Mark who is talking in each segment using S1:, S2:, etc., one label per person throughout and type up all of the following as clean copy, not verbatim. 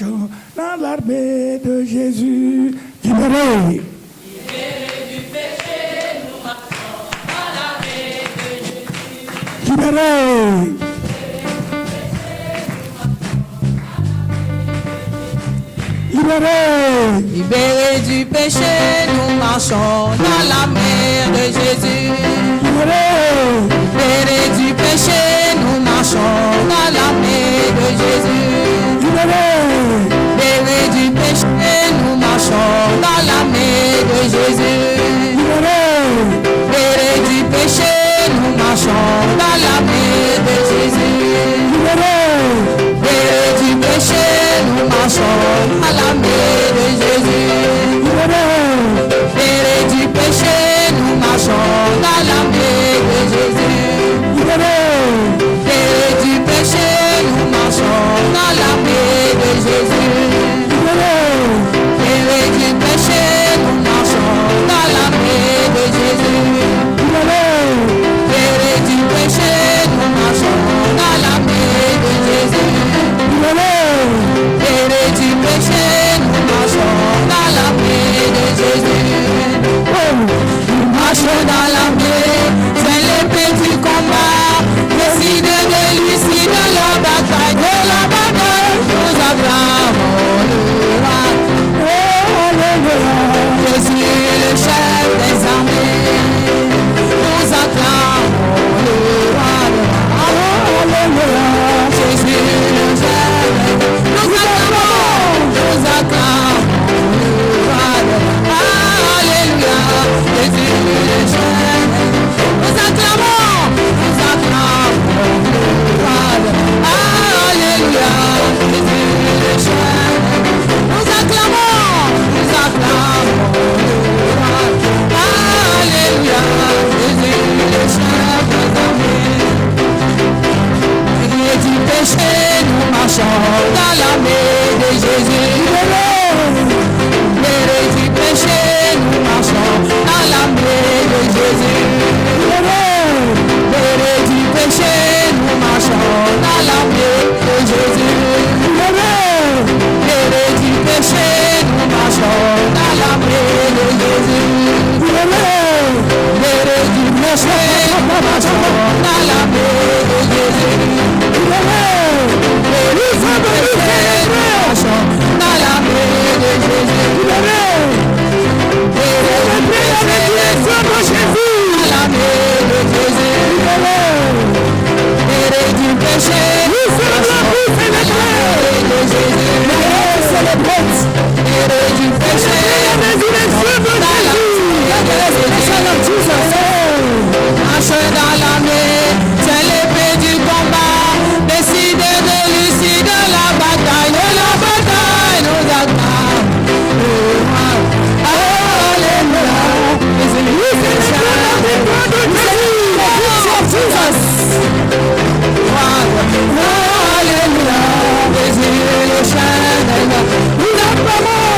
S1: marchons dans l'armée de Jésus. Libérés. Libérés. Libérés.
S2: Libérés du péché, nous marchons dans la mer de Jésus. Libérés du péché, nous marchons dans la mer de Jésus. Libérés du péché, nous marchons dans la mer de Jésus. Libérés du péché, nous marchons dans la mer de Jésus. Libérés du péché, nous marchons dans la mer de Jésus. Libérés du péché, nous marchons dans la mer de Jésus. Libérés du péché, nous marchons dans la mer de Jésus. Libérés du péché, nous marchons dans la mer de Jésus. Libérés du péché, nous marchons dans la mer de Jésus. Libérés du péché, nous marchons dans la mer de Jésus. Nous marchons dans la mer, c'est l'épée du combat. Décide de lui, de la bataille, nous acclamons le roi. Jésus le chef des armées, nous acclamons le roi. Jésus le chef, nous acclamons le roi. Alléluia, Jésus le chef, nous acclamons le roi. Alléluia, Jésus le chef, nous acclamons le roi. Alléluia, Jésus le chef des armées. Et du péché, nous marchons dans la mer de Jésus. Libérés du péché, nous marchons dans la mer de Jésus. Libérés du péché, nous marchons dans la mer de Jésus. Libérés du péché, nous marchons dans la mer de Jésus. Libérés du péché, nous marchons dans la mer de Jésus. Libérés du péché, nous marchons dans la mer de Jésus. Libérés du péché, nous sommes la bouche et la terre de Jésus. Libérés du péché, la résurrection de Jésus. Marche dans la mer, c'est l'épée du combat. Décide de lui, de la bataille, nous acclamons. Alléluia, Jésus le chef. Alléluia, Jésus le chef. Nous acclamons.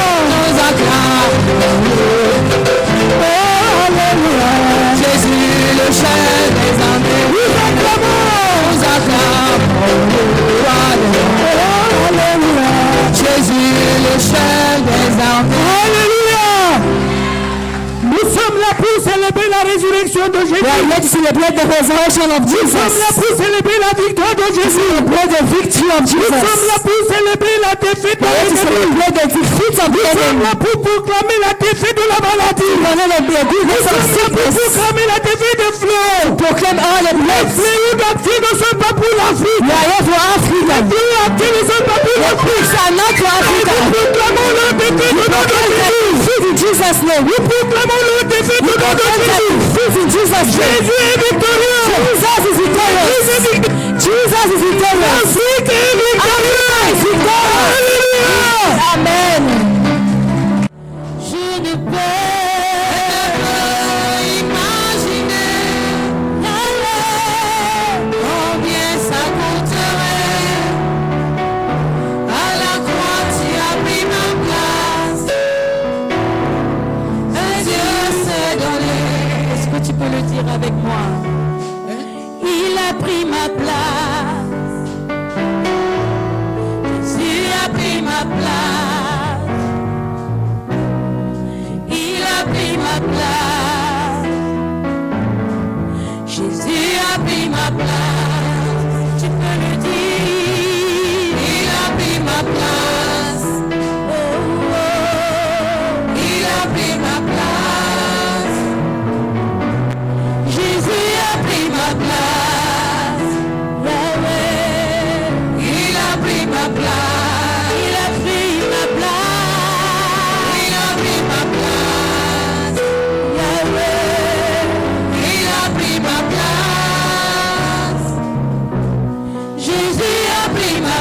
S2: Alléluia, Jésus le chef des armées. Nous acclamons. Alléluia, Jésus le chef des armées. Alléluia.
S1: Nous sommes là pour célébrer la résurrection de Jésus.
S2: We are here to celebrate the resurrection of
S1: Nous
S2: Jesus.
S1: sommes là pour célébrer la victoire de Jésus.
S2: Celebrate the victory of
S1: Nous sommes
S2: Jesus.
S1: là pour célébrer la défaite de
S2: We are here to
S1: l'ennemi.
S2: celebrate the defeat of the
S1: Nous sommes
S2: enemy.
S1: là pour proclamer la défaite de la maladie.
S2: We are here to
S1: Nous
S2: goodness of
S1: sommes là pour
S2: sickness.
S1: proclamer la défaite des fléaux.
S2: Proclaim all the
S1: Les
S2: plagues.
S1: fléaux d'Afrique ne sont pas pour l'Afrique.
S2: We are here for Africa.
S1: Les fléaux d'Afrique ne sont pas pour
S2: The
S1: l'Afrique.
S2: pigs are not for Africa.
S1: Nous proclamons la défaite de notre Jésus.
S2: Defeat in Jesus' name.
S1: Nous proclamons la défaite de notre Jésus.
S2: Defeat in Jesus' name.
S1: Jésus est victorieux.
S2: Jesus is victorious. Jesus is victorious.
S1: Afrique est victorieux.
S2: Africa is victorious.
S1: Alléluia.
S2: Amen.
S1: Je ne peux imaginer combien ça coûterait. À la croix, tu as pris ma place. Et Dieu s'est donné. Est-ce que tu peux le dire avec moi? Il a pris ma place. Jésus a pris ma place.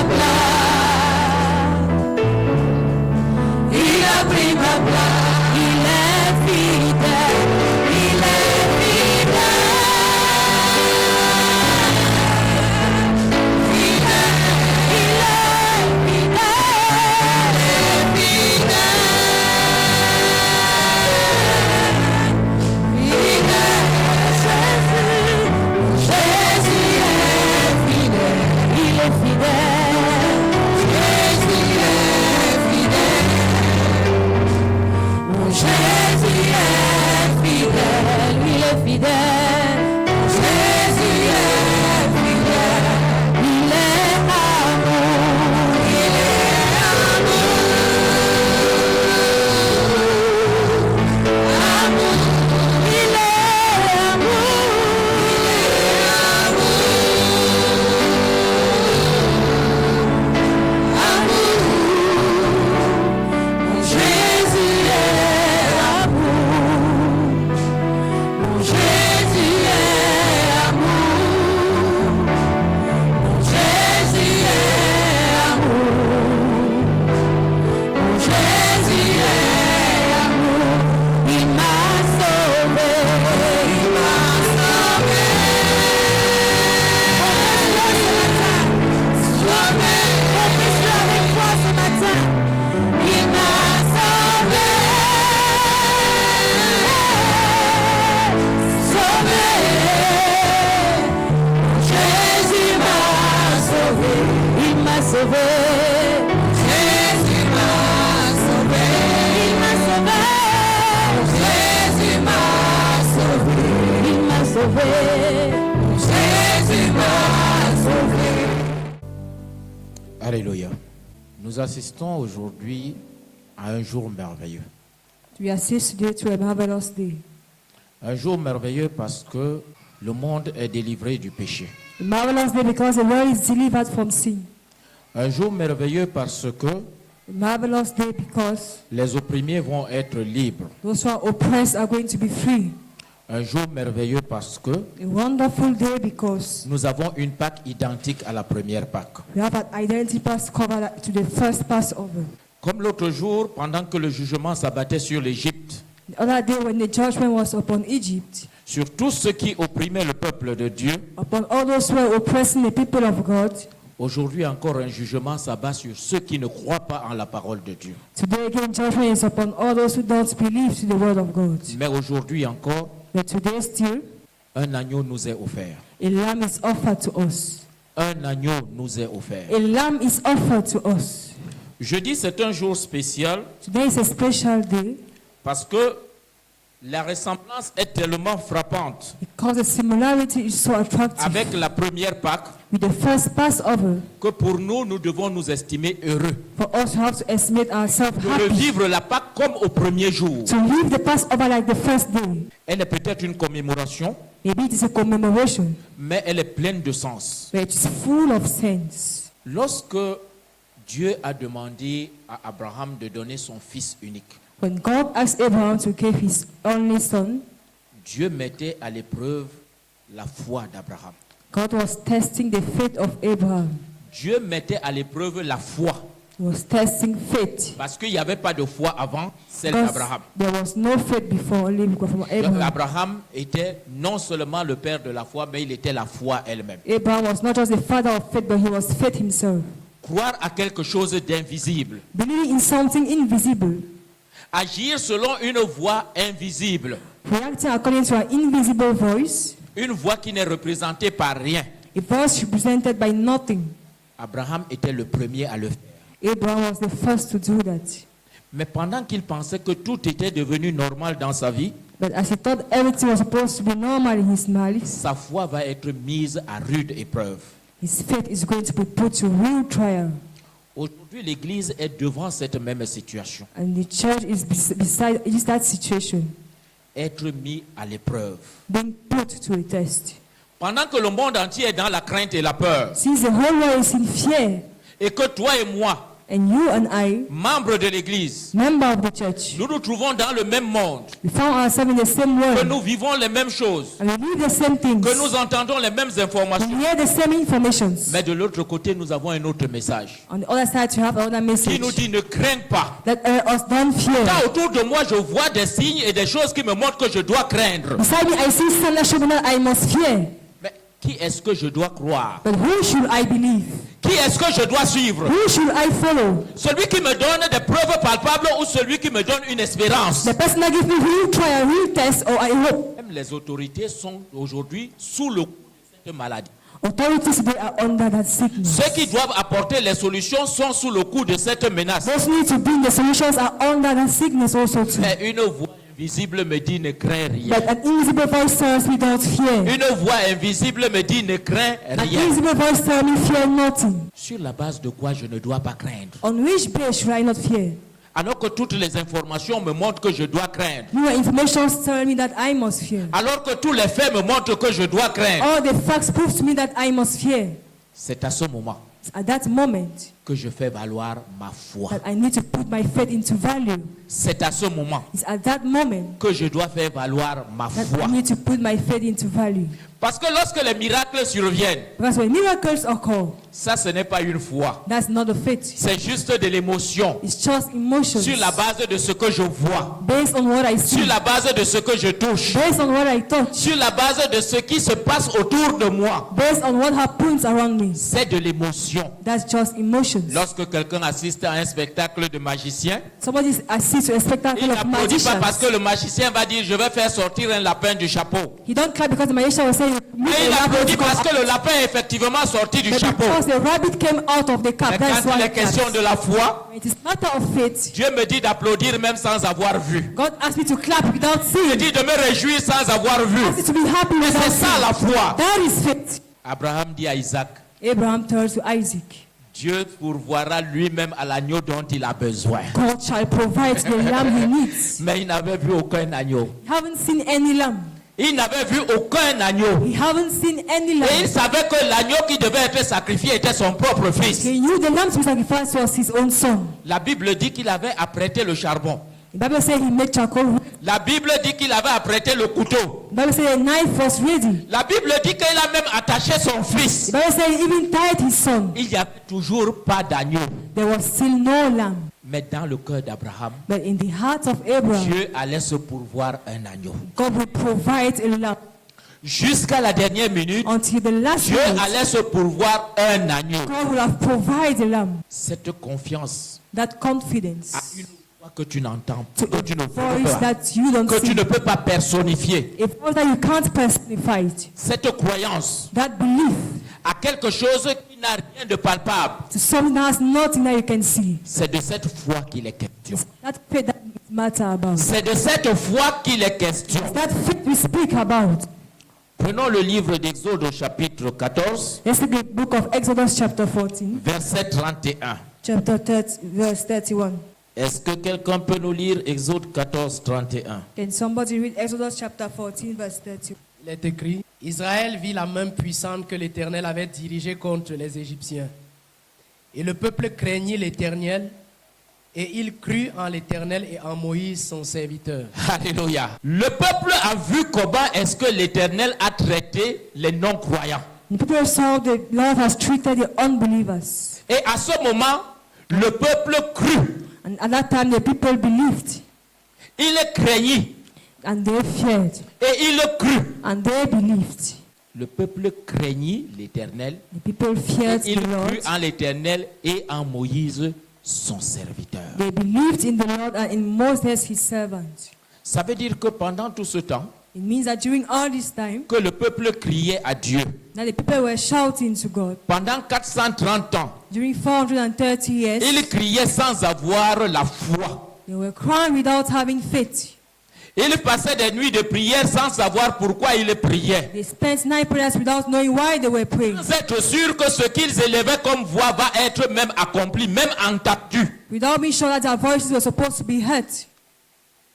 S1: place. Il a pris ma place. Il est fidèle. Il est fidèle. Il est
S3: Alléluia. Nous assistons aujourd'hui à un jour merveilleux.
S4: We assist today to a marvelous day.
S3: Un jour merveilleux parce que le monde est délivré du péché.
S4: A marvelous day because the world is delivered from sin.
S3: Un jour merveilleux parce que
S4: A marvelous day because
S3: les opprimés vont être libres.
S4: those who are oppressed are going to be free.
S3: Un jour merveilleux parce que
S4: A wonderful day because
S3: nous avons une Pâque identique à la première Pâque.
S4: we have an identity pass cover to the first Passover.
S3: Comme l'autre jour, pendant que le jugement s'abattait sur l'Égypte,
S4: The other day when the judgment was upon Egypt,
S3: sur tous ceux qui opprimaient le peuple de Dieu,
S4: upon all those who were oppressing the people of God,
S3: aujourd'hui encore un jugement s'abat sur ceux qui ne croient pas en la parole de Dieu.
S4: today again judgment is upon all those who don't believe to the word of God.
S3: Mais aujourd'hui encore,
S4: But today still,
S3: un agneau nous est offert.
S4: a lamb is offered to us.
S3: Un agneau nous est offert.
S4: A lamb is offered to us.
S3: Je dis c'est un jour spécial
S4: Today is a special day
S3: parce que la ressemblance est tellement frappante
S4: because the similarity is so attractive
S3: avec la première Pâque
S4: with the first Passover
S3: que pour nous, nous devons nous estimer heureux
S4: for us to have to estimate ourselves
S3: de
S4: happy
S3: revivre la Pâque comme au premier jour.
S4: to live the Passover like the first day.
S3: Elle est peut-être une commémoration,
S4: Maybe it is a commemoration,
S3: mais elle est pleine de sens.
S4: but it is full of sense.
S3: Lorsque Dieu a demandé à Abraham de donner son fils unique,
S4: When God asked Abraham to give his only son,
S3: Dieu mettait à l'épreuve la foi d'Abraham.
S4: God was testing the faith of Abraham.
S3: Dieu mettait à l'épreuve la foi
S4: He was testing faith.
S3: parce qu'il n'y avait pas de foi avant celle
S4: Because
S3: d'Abraham.
S4: there was no faith before, only from Abraham.
S3: Abraham était non seulement le père de la foi, mais il était la foi elle-même.
S4: Abraham was not just the father of faith, but he was faith himself.
S3: Croire à quelque chose d'invisible.
S4: Believing in something invisible,
S3: Agir selon une voie invisible.
S4: reacting according to an invisible voice,
S3: Une voie qui n'est représentée par rien.
S4: a voice represented by nothing.
S3: Abraham était le premier à le faire.
S4: Abraham was the first to do that.
S3: Mais pendant qu'il pensait que tout était devenu normal dans sa vie,
S4: But as he thought everything was supposed to be normal in his life,
S3: sa foi va être mise à rude épreuve.
S4: his faith is going to be put to real trial.
S3: Aujourd'hui, l'Église est devant cette même situation.
S4: And the church is beside that situation,
S3: Être mis à l'épreuve.
S4: being put to a test.
S3: Pendant que le monde entier est dans la crainte et la peur,
S4: Since the whole world is in fear,
S3: et que toi et moi,
S4: And you and I,
S3: membres de l'Église,
S4: member of the church,
S3: nous nous trouvons dans le même monde,
S4: we found ourselves in the same
S3: que
S4: world.
S3: nous vivons les mêmes choses,
S4: And we live the same things.
S3: que nous entendons les mêmes informations.
S4: We hear the same informations.
S3: Mais de l'autre côté, nous avons un autre message
S4: On the other side, you have another
S3: qui
S4: message.
S3: nous dit ne crains pas.
S4: That us don't fear.
S3: Là, autour de moi, je vois des signes et des choses qui me montrent que je dois craindre.
S4: Beside me, I see signs that show me that I must fear.
S3: Mais qui est-ce que je dois croire?
S4: But who should I believe?
S3: Qui est-ce que je dois suivre?
S4: Who should I follow?
S3: Celui qui me donne des preuves palpables ou celui qui me donne une espérance?
S4: The person that gives me real trial, real test, or I hope.
S3: Même les autorités sont aujourd'hui sous le coup de cette maladie.
S4: Authorities, they are under that sickness.
S3: Ceux qui doivent apporter les solutions sont sous le coup de cette menace.
S4: Those who need to bring the solutions are under that sickness also too.
S3: Mais une voix invisible me dit ne crains rien.
S4: But an invisible voice tells me don't fear.
S3: Une voix invisible me dit ne crains
S4: An
S3: rien.
S4: invisible voice tells me fear nothing.
S3: Sur la base de quoi je ne dois pas craindre?
S4: On which base should I not fear?
S3: Alors que toutes les informations me montrent que je dois craindre.
S4: Your information tell me that I must fear.
S3: Alors que tous les faits me montrent que je dois craindre.
S4: All the facts prove to me that I must fear.
S3: C'est à ce moment
S4: It's at that moment
S3: que je fais valoir ma foi.
S4: that I need to put my faith into value.
S3: C'est à ce moment
S4: It's at that moment
S3: que je dois faire valoir ma
S4: that
S3: foi.
S4: I need to put my faith into value.
S3: Parce que lorsque les miracles surviennent,
S4: Because when miracles occur,
S3: ça ce n'est pas une foi.
S4: that's not a faith.
S3: C'est juste de l'émotion.
S4: It's just emotions.
S3: Sur la base de ce que je vois.
S4: Based on what I see.
S3: Sur la base de ce que je touche.
S4: Based on what I touch.
S3: Sur la base de ce qui se passe autour de moi.
S4: Based on what happens around me.
S3: C'est de l'émotion.
S4: That's just emotions.
S3: Lorsque quelqu'un assiste à un spectacle de magicien,
S4: Somebody assists to a spectacle
S3: il
S4: of
S3: n'applaudit pas parce
S4: magicians.
S3: que le magicien va dire je vais faire sortir un lapin du chapeau.
S4: He don't clap because the magician will say,
S3: Mais il applaudit parce que le lapin est effectivement sorti du
S4: but
S3: chapeau.
S4: because the rabbit came out of the
S3: Mais
S4: cap, that's
S3: quand
S4: why
S3: il
S4: he
S3: est question
S4: claps.
S3: de la foi,
S4: It is matter of faith.
S3: Dieu me dit d'applaudir même sans avoir vu.
S4: God asked me to clap without
S3: Il
S4: seeing.
S3: me dit de me réjouir sans avoir vu.
S4: Asked me to be happy
S3: Et
S4: without
S3: c'est ça
S4: seeing.
S3: la foi.
S4: That is faith.
S3: Abraham dit à Isaac,
S4: Abraham tells to Isaac,
S3: Dieu pourvoira lui-même à l'agneau dont il a besoin.
S4: God shall provide the lamb he needs.
S3: Mais il n'avait vu aucun agneau.
S4: He haven't seen any lamb.
S3: Il n'avait vu aucun agneau.
S4: He haven't seen any
S3: Et il
S4: lamb.
S3: savait que l'agneau qui devait être sacrifié était son propre fils.
S4: He knew the lamb to be sacrificed was his own son.
S3: La Bible dit qu'il avait apprêté le charbon.
S4: The Bible says he made charcoal.
S3: La Bible dit qu'il avait apprêté le couteau.
S4: The Bible says the knife was ready.
S3: La Bible dit qu'il a même attaché son fils.
S4: The Bible says he even tied his son.
S3: Il n'y avait toujours pas d'agneau.
S4: There was still no lamb.
S3: Mais dans le cœur d'Abraham,
S4: But in the heart of Abraham,
S3: Dieu allait se pourvoir un agneau.
S4: God will provide a lamb.
S3: Jusqu'à la dernière minute,
S4: Until the last
S3: Dieu
S4: minute,
S3: allait se pourvoir un agneau.
S4: God will have provided a lamb.
S3: Cette confiance
S4: That confidence
S3: a une voix que tu n'entends
S4: to
S3: pas, que tu ne
S4: a
S3: peux
S4: voice
S3: pas,
S4: that you don't
S3: que tu
S4: see.
S3: ne peux pas personnifier.
S4: A voice that you can't personify it.
S3: Cette croyance
S4: That belief
S3: à quelque chose qui n'a rien de palpable.
S4: to something that has nothing that you can see.
S3: C'est de cette foi qu'il est question.
S4: That faith that it matter about.
S3: C'est de cette foi qu'il est question.
S4: That faith we speak about.
S3: Prenons le livre d'Exode au chapitre 14,
S4: Let's take the book of Exodus chapter 14,
S3: verset 31.
S4: chapter 30, verse 31.
S3: Est-ce que quelqu'un peut nous lire Exode 14, 31?
S4: Can somebody read Exodus chapter 14, verse 31?
S5: Il est écrit, Israël vit la main puissante que l'Éternel avait dirigée contre les Égyptiens. Et le peuple craignit l'Éternel, et il crut en l'Éternel et en Moïse son serviteur.
S3: Alléluia. Le peuple a vu comment est-ce que l'Éternel a traité les non-croyants.
S4: The people saw the Lord has treated the unbelievers.
S3: Et à ce moment, le peuple crut.
S4: And at that time, the people believed
S3: Il craignit
S4: and they feared
S3: et il crut.
S4: and they believed.
S3: Le peuple craignit l'Éternel.
S4: The people feared
S3: Il
S4: the Lord.
S3: crut en l'Éternel et en Moïse, son serviteur.
S4: They believed in the Lord and in Moses, his servant.
S3: Ça veut dire que pendant tout ce temps,
S4: It means that during all this time,
S3: que le peuple criait à Dieu.
S4: that the people were shouting to God.
S3: Pendant 430 ans,
S4: During 430 years,
S3: ils criaient sans avoir la foi.
S4: they were crying without having faith.
S3: Ils passaient des nuits de prière sans savoir pourquoi ils priaient.
S4: They spent night prayers without knowing why they were praying.
S3: Sans être sûr que ce qu'ils élevaient comme voix va être même accompli, même entendu.
S4: Without being sure that their voices were supposed to be heard.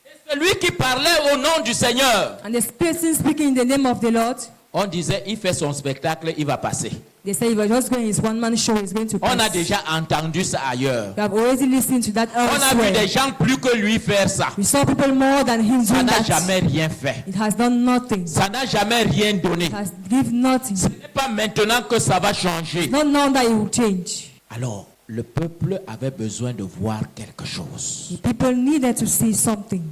S3: Et celui qui parlait au nom du Seigneur,
S4: And the person speaking in the name of the Lord,
S3: On disait, il fait son spectacle, il va passer.
S4: They say if you're just going his one-man show, he's going to
S3: On a
S4: pass.
S3: déjà entendu ça ailleurs.
S4: We have already listened to that
S3: On a vu des
S4: elsewhere.
S3: gens plus que lui faire ça.
S4: We saw people more than him
S3: Ça
S4: doing
S3: n'a
S4: that.
S3: jamais rien fait.
S4: It has done nothing.
S3: Ça n'a jamais rien donné.
S4: It has given nothing.
S3: Ce n'est pas maintenant que ça va changer.
S4: Not now that it will change.
S3: Alors, le peuple avait besoin de voir quelque chose.
S4: The people needed to see something,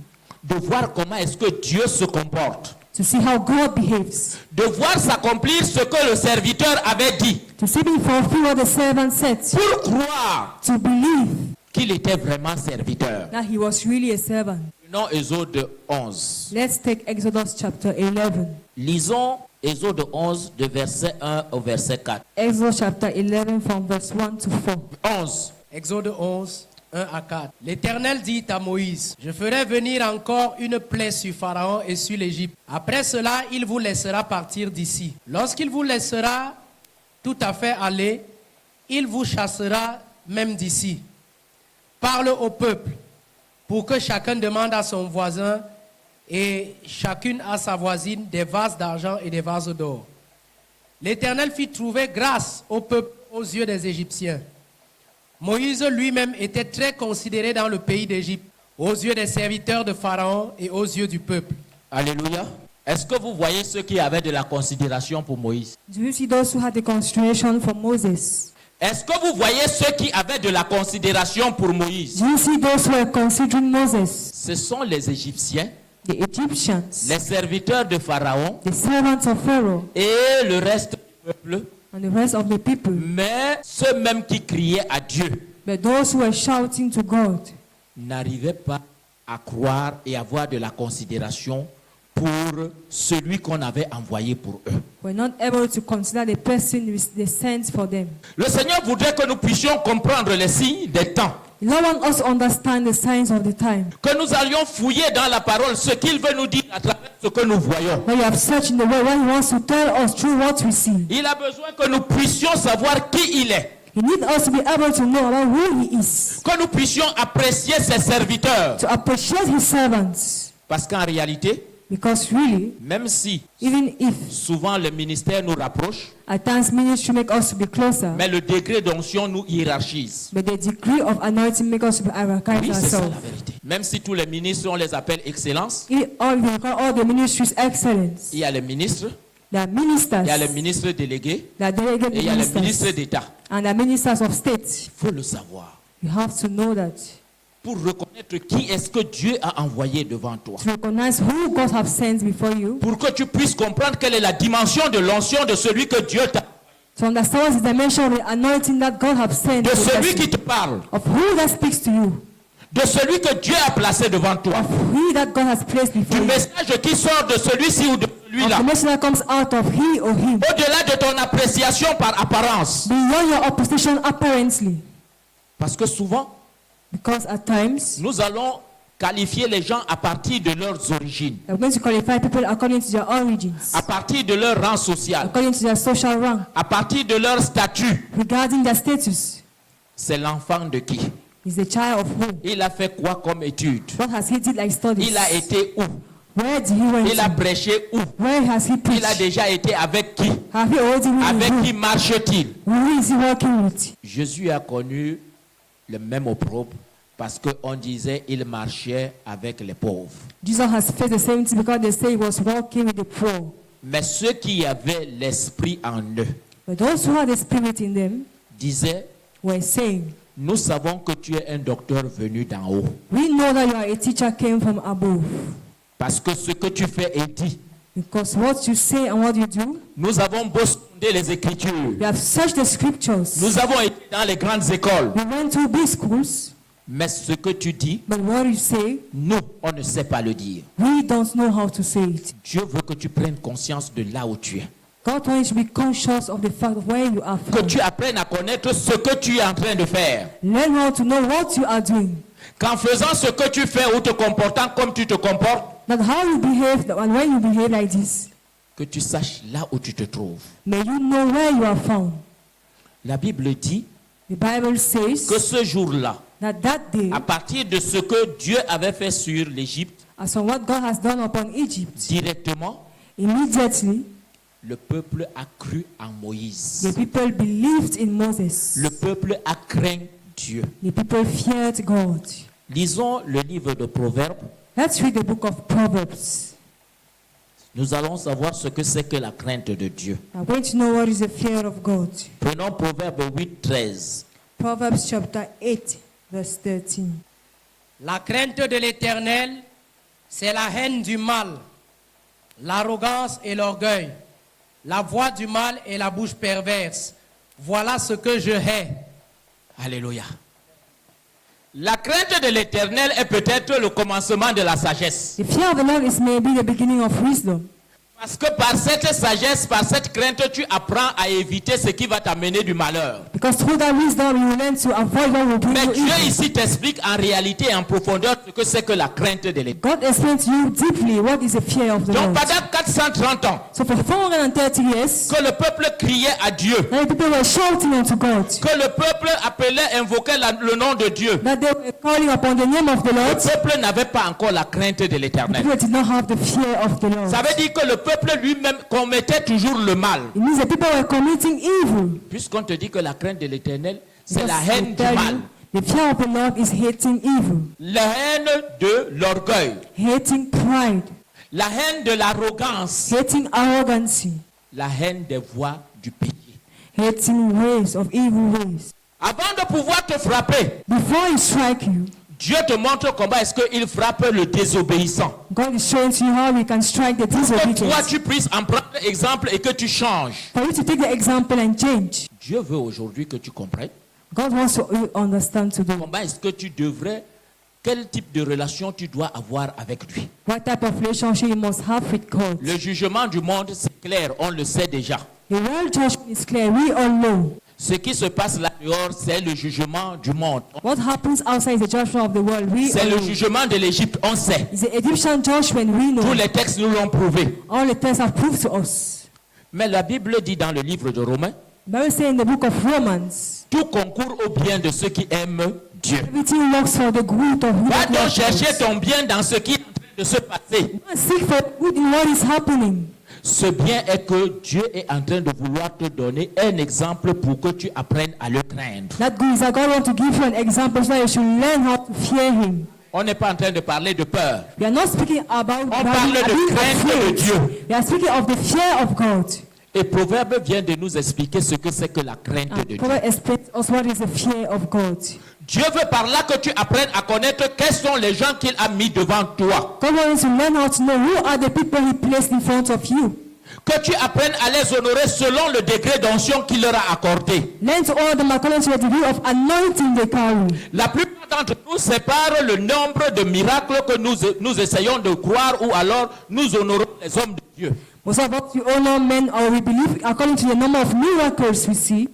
S3: De voir comment est-ce que Dieu se comporte.
S4: to see how God behaves,
S3: De voir s'accomplir ce que le serviteur avait dit.
S4: to see him fulfill what the servant said,
S3: Pour croire
S4: to believe
S3: qu'il était vraiment serviteur.
S4: that he was really a servant.
S3: Prenons Exode 11.
S4: Let's take Exodus chapter 11.
S3: Lisons Exode 11 de verset 1 au verset 4.
S4: Exodus chapter 11 from verse 1 to 4.
S3: 11.
S5: Exode 11, 1 à 4. L'Éternel dit à Moïse, je ferai venir encore une plaie sur Pharaon et sur l'Égypte. Après cela, il vous laissera partir d'ici. Lorsqu'il vous laissera tout à fait aller, il vous chassera même d'ici. Parle au peuple pour que chacun demande à son voisin et chacune à sa voisine des vases d'argent et des vases d'or. L'Éternel fit trouver grâce au peuple aux yeux des Égyptiens. Moïse lui-même était très considéré dans le pays d'Égypte, aux yeux des serviteurs de Pharaon et aux yeux du peuple.
S3: Alléluia. Est-ce que vous voyez ceux qui avaient de la considération pour Moïse?
S4: Do you see those who had the consideration for Moses?
S3: Est-ce que vous voyez ceux qui avaient de la considération pour Moïse?
S4: Do you see those who were considering Moses?
S3: Ce sont les Égyptiens,
S4: The Egyptians,
S3: les serviteurs de Pharaon
S4: the servants of Pharaoh,
S3: et le reste du peuple,
S4: and the rest of the people.
S3: mais ceux-mêmes qui criaient à Dieu
S4: But those who were shouting to God
S3: n'arrivaient pas à croire et avoir de la considération pour celui qu'on avait envoyé pour eux.
S4: were not able to consider the person they sent for them.
S3: Le Seigneur voudrait que nous puissions comprendre les signes des temps,
S4: The Lord wants us to understand the signs of the time.
S3: que nous allions fouiller dans la parole ce qu'il veut nous dire à travers ce que nous voyons.
S4: When you have searched in the word, what He wants to tell us through what we see.
S3: Il a besoin que nous puissions savoir qui il est,
S4: He needs us to be able to know about who He is,
S3: que nous puissions apprécier ses serviteurs.
S4: to appreciate His servants.
S3: Parce qu'en réalité,
S4: Because really,
S3: même si
S4: even if
S3: souvent le ministère nous rapproche,
S4: at times ministry make us to be closer,
S3: mais le degré d'onction nous hiérarchise.
S4: but the degree of anointing make us to be hierarchize
S3: Oui, c'est ça la
S4: ourselves.
S3: vérité. Même si tous les ministres, on les appelle excellence,
S4: We call all the ministries excellence.
S3: il y a les ministres,
S4: There are ministers,
S3: il y a les ministres délégués
S4: there are delegated
S3: et il y a les ministres
S4: ministers,
S3: d'État.
S4: and the ministers of state.
S3: Il faut le savoir
S4: You have to know that.
S3: pour reconnaître qui est-ce que Dieu a envoyé devant toi.
S4: To recognize who God have sent before you,
S3: Pour que tu puisses comprendre quelle est la dimension de l'onction de celui que Dieu t'a,
S4: to understand what is the dimension of the anointing that God have sent,
S3: de
S4: to the
S3: celui
S4: person,
S3: qui te parle,
S4: of who that speaks to you,
S3: de celui que Dieu a placé devant toi,
S4: of who that God has placed
S3: du
S4: before you,
S3: message qui sort de celui-ci ou de
S4: of
S3: celui-là.
S4: the message that comes out of he or him,
S3: Au-delà de ton appréciation par apparence.
S4: beyond your opposition apparently.
S3: Parce que souvent,
S4: Because at times,
S3: nous allons qualifier les gens à partir de leurs origines,
S4: they're going to qualify people according to their origins,
S3: à partir de leur rang social,
S4: according to their social rank,
S3: à partir de leur statut.
S4: regarding their status.
S3: C'est l'enfant de qui?
S4: Is the child of who?
S3: Il a fait quoi comme étude?
S4: What has he did like studies?
S3: Il a été où?
S4: Where did he went
S3: Il a
S4: to?
S3: prêché où?
S4: Where has he
S3: Il a
S4: preached?
S3: déjà été avec qui?
S4: Have he already been
S3: Avec
S4: with
S3: qui marche-t-il?
S4: who is he working with?
S3: Jésus a connu le même opprobre parce qu'on disait il marchait avec les pauvres.
S4: Jesus has faced the same thing because they say he was walking with the poor.
S3: Mais ceux qui avaient l'esprit en eux
S4: But those who had the spirit in them
S3: disaient,
S4: were saying,
S3: nous savons que tu es un docteur venu d'en haut.
S4: we know that you are a teacher came from above.
S3: Parce que ce que tu fais est dit.
S4: Because what you say and what you do,
S3: Nous avons beau sonder les Écritures.
S4: we have searched the scriptures.
S3: Nous avons été dans les grandes écoles.
S4: We went to big schools,
S3: Mais ce que tu dis,
S4: but what you say,
S3: nous, on ne sait pas le dire.
S4: we don't know how to say it.
S3: Dieu veut que tu prennes conscience de là où tu es.
S4: God wants you to be conscious of the fact of where you are
S3: Que
S4: from.
S3: tu apprennes à connaître ce que tu es en train de faire.
S4: Learn how to know what you are doing.
S3: Qu'en faisant ce que tu fais ou te comportant comme tu te comportes,
S4: That how you behave, and when you behave like this,
S3: que tu saches là où tu te trouves.
S4: may you know where you are found.
S3: La Bible dit
S4: The Bible says
S3: que ce jour-là,
S4: that that day,
S3: à partir de ce que Dieu avait fait sur l'Égypte,
S4: as from what God has done upon Egypt,
S3: directement,
S4: immediately
S3: Le peuple a cru en Moïse.
S4: The people believed in Moses.
S3: Le peuple a craint Dieu.
S4: The people feared God.
S3: Lisons le livre de Proverbes.
S4: Let's read the book of Proverbs.
S3: Nous allons savoir ce que c'est que la crainte de Dieu.
S4: I'm going to know what is the fear of God.
S3: Prenons Proverbe 8, 13.
S4: Proverbs chapter 8, verse 13.
S5: La crainte de l'Éternel, c'est la haine du mal, l'arrogance et l'orgueil, la voix du mal et la bouche perverse. Voilà ce que je hais.
S3: Alléluia. La crainte de l'Éternel est peut-être le commencement de la sagesse.
S4: The fear of the Lord is maybe the beginning of wisdom.
S3: Parce que par cette sagesse, par cette crainte, tu apprends à éviter ce qui va t'amener du malheur.
S4: Because through that wisdom you will learn to avoid what will bring
S3: Mais
S4: you
S3: Dieu
S4: evil.
S3: ici t'explique en réalité et en profondeur ce que c'est que la crainte de l'Éternel.
S4: God explains to you deeply what is the fear of the
S3: Donc
S4: Lord.
S3: pendant 430 ans,
S4: So for 430 years,
S3: que le peuple criait à Dieu,
S4: many people were shouting unto God,
S3: que le peuple appelait, invoquait le nom de Dieu.
S4: that they were calling upon the name of the
S3: Le
S4: Lord.
S3: peuple n'avait pas encore la crainte de l'Éternel.
S4: People did not have the fear of the Lord.
S3: Ça veut dire que le peuple lui-même commettait toujours le mal.
S4: It means that people were committing evil.
S3: Puisqu'on te dit que la crainte de l'Éternel, c'est
S4: Because
S3: la
S4: they
S3: haine du
S4: tell
S3: mal.
S4: you, the fear of the Lord is hating evil,
S3: La haine de l'orgueil.
S4: hating pride,
S3: La haine de l'arrogance.
S4: hating arrogancy,
S3: La haine des voies du péché.
S4: hating ways of evil ways.
S3: Avant de pouvoir te frapper,
S4: Before he strike you,
S3: Dieu te montre comment est-ce qu'il frappe le désobéissant.
S4: God is showing to you how we can strike the
S3: Que toi,
S4: disobedient.
S3: tu puisses en prendre exemple et que tu changes.
S4: For you to take the example and change.
S3: Dieu veut aujourd'hui que tu comprennes
S4: God wants to understand today
S3: comment est-ce que tu devrais, quel type de relation tu dois avoir avec lui.
S4: what type of relationship you must have with God.
S3: Le jugement du monde, c'est clair, on le sait déjà.
S4: The world judgment is clear. We all know.
S3: Ce qui se passe là dehors, c'est le jugement du monde.
S4: What happens outside is the judgment of the world. We
S3: C'est
S4: all
S3: le
S4: know.
S3: jugement de l'Égypte, on sait.
S4: It's the Egyptian judgment. We
S3: Tous
S4: know.
S3: les textes nous l'ont prouvé.
S4: All the texts have proved to us.
S3: Mais la Bible dit dans le livre de Romains,
S4: The Bible says in the book of Romans,
S3: tout concourt au bien de ceux qui aiment Dieu.
S4: everything works for the good of who
S3: Va
S4: that
S3: donc
S4: loves
S3: chercher
S4: us.
S3: ton bien dans ce qui est en train de se passer.
S4: Go and seek for good in what is happening.
S3: Ce bien est que Dieu est en train de vouloir te donner un exemple pour que tu apprennes à le craindre.
S4: That good is that God wants to give you an example so that you should learn how to fear Him.
S3: On n'est pas en train de parler de peur.
S4: We are not speaking about
S3: parle de
S4: being
S3: crainte de
S4: afraid.
S3: Dieu.
S4: We are speaking of the fear of God.
S3: Et Proverbe vient de nous expliquer ce que c'est que la crainte de Dieu.
S4: Proverbs explains us what is the fear of God.
S3: Dieu veut par là que tu apprennes à connaître quels sont les gens qu'il a mis devant toi.
S4: God wants to learn how to know who are the people He placed in front of you.
S3: Que tu apprennes à les honorer selon le degré d'onction qu'il leur a accordé.
S4: Learn to honor them according to the degree of anointing they carry.
S3: La plupart d'entre nous séparent le nombre de miracles que nous essayons de croire ou alors nous honorons les hommes de Dieu.
S4: Most of us, we honor men or we believe according to the number of miracles we see.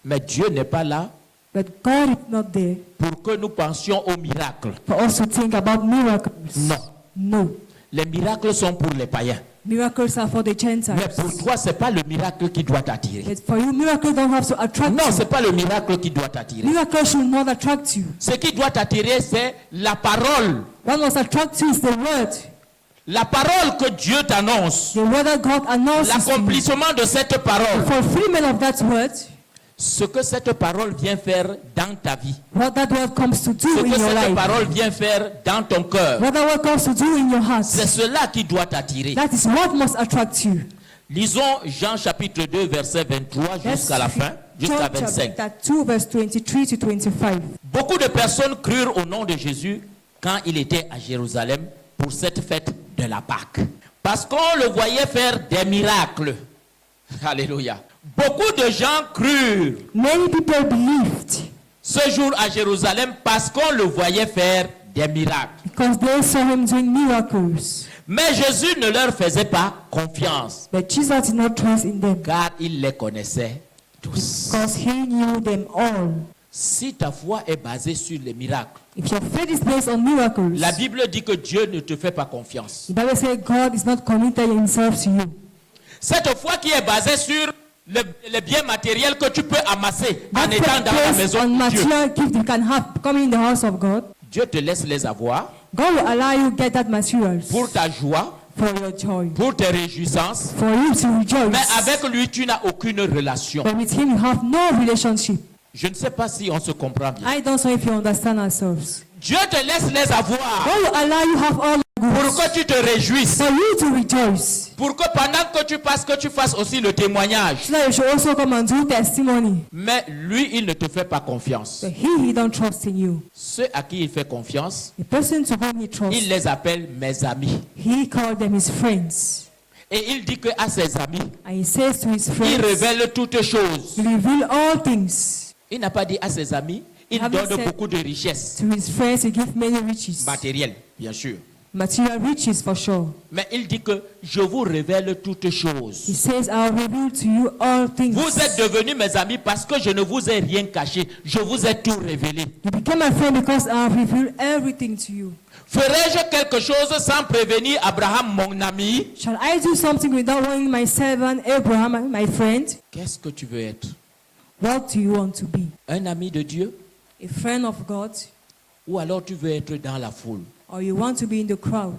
S3: Mais Dieu n'est pas là
S4: But God is not there
S3: pour que nous pensions aux miracles.
S4: for us to think about miracles.
S3: Non.
S4: No.
S3: Les miracles sont pour les païens.
S4: Miracles are for the
S3: Mais
S4: Gentiles.
S3: pour toi, ce n'est pas le miracle qui doit t'attirer.
S4: But for you, miracles don't have to attract
S3: Non,
S4: you.
S3: ce n'est pas le miracle qui doit t'attirer.
S4: Miracles should not attract you.
S3: Ce qui doit t'attirer, c'est la parole.
S4: What must attract you is the word.
S3: La parole que Dieu t'annonce.
S4: The word that God announces to you.
S3: L'accomplissement de cette parole.
S4: Fulfillment of that word.
S3: Ce que cette parole vient faire dans ta vie.
S4: What that word comes to do
S3: Ce
S4: in
S3: que
S4: your
S3: cette
S4: life.
S3: parole vient faire dans ton cœur.
S4: What that word comes to do in your heart.
S3: C'est cela qui doit t'attirer.
S4: That is what must attract you.
S3: Lisons Jean chapitre 2, verset 23 jusqu'à la fin, jusqu'à
S4: John
S3: 25.
S4: chapter 2, verse 23 to 25.
S3: Beaucoup de personnes crurent au nom de Jésus quand il était à Jérusalem pour cette fête de la Pâque. Parce qu'on le voyait faire des miracles. Alléluia. Beaucoup de gens crurent
S4: Many people believed
S3: ce jour à Jérusalem parce qu'on le voyait faire des miracles.
S4: because they saw him doing miracles.
S3: Mais Jésus ne leur faisait pas confiance
S4: But Jesus did not trust in them
S3: car il les connaissait tous.
S4: because he knew them all.
S3: Si ta foi est basée sur les miracles,
S4: If your faith is based on miracles,
S3: la Bible dit que Dieu ne te fait pas confiance.
S4: the Bible says God is not committed himself to you.
S3: Cette foi qui est basée sur les biens matériels que tu peux amasser en
S4: That
S3: étant
S4: faith
S3: dans la
S4: based
S3: maison
S4: on
S3: de Dieu.
S4: material gift you can have coming in the house of God.
S3: Dieu te laisse les avoir
S4: God will allow you get that materials
S3: pour ta joie,
S4: for your joy,
S3: pour tes réjouissances,
S4: for you to rejoice.
S3: mais avec lui, tu n'as aucune relation.
S4: But with him you have no relationship.
S3: Je ne sais pas si on se comprend bien.
S4: I don't know if you understand ourselves.
S3: Dieu te laisse les avoir
S4: God will allow you have all the
S3: pour
S4: goods
S3: que tu te réjouisses,
S4: for you to rejoice.
S3: pour que pendant que tu passes, que tu fasses aussi le témoignage.
S4: So that you should also come and do testimony.
S3: Mais lui, il ne te fait pas confiance.
S4: But he don't trust in you.
S3: Ceux à qui il fait confiance,
S4: The person to whom he trusts,
S3: il les appelle mes amis.
S4: he called them his friends.
S3: Et il dit que à ses amis,
S4: And he says to his
S3: il
S4: friends,
S3: révèle toutes choses.
S4: he reveal all things.
S3: Il n'a pas dit à ses amis, il
S4: Haven't
S3: donne
S4: said-
S3: beaucoup de richesses
S4: To his friends he gives many riches.
S3: matérielles, bien sûr.
S4: Material riches for sure.
S3: Mais il dit que je vous révèle toutes
S4: He
S3: choses.
S4: says, I'll reveal to you all things.
S3: Vous êtes devenus mes amis parce que je ne vous ai rien caché. Je vous ai tout révélé.
S4: You became my friend because I'll reveal everything to you.
S3: Ferai-je quelque chose sans prévenir Abraham, mon ami?
S4: Shall I do something without warning my servant Abraham, my friend?
S3: Qu'est-ce que tu veux être?
S4: What do you want to be?
S3: Un ami de Dieu?
S4: A friend of God?
S3: Ou alors tu veux être dans la foule?
S4: Or you want to be in the crowd?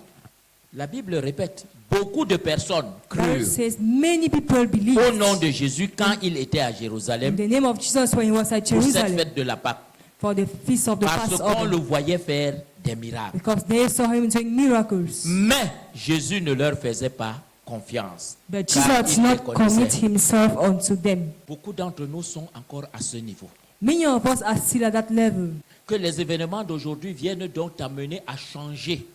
S3: La Bible répète, beaucoup de personnes
S4: The Bible
S3: crurent
S4: says many people believe
S3: au nom de Jésus quand il était à
S4: in
S3: Jérusalem
S4: the name of Jesus when he was at
S3: pour cette
S4: Jerusalem
S3: fête de la Pâque.
S4: for the feast of the
S3: Parce qu'on le
S4: Passover.
S3: voyait faire des miracles.
S4: Because they saw him doing miracles.
S3: Mais Jésus ne leur faisait pas confiance.
S4: But
S3: car
S4: Jesus
S3: il
S4: did
S3: les
S4: not commit
S3: connaissait.
S4: himself unto them.
S3: Beaucoup d'entre nous sont encore à ce niveau.
S4: Many of us are still at that level.
S3: Que les événements d'aujourd'hui viennent donc t'amener à changer.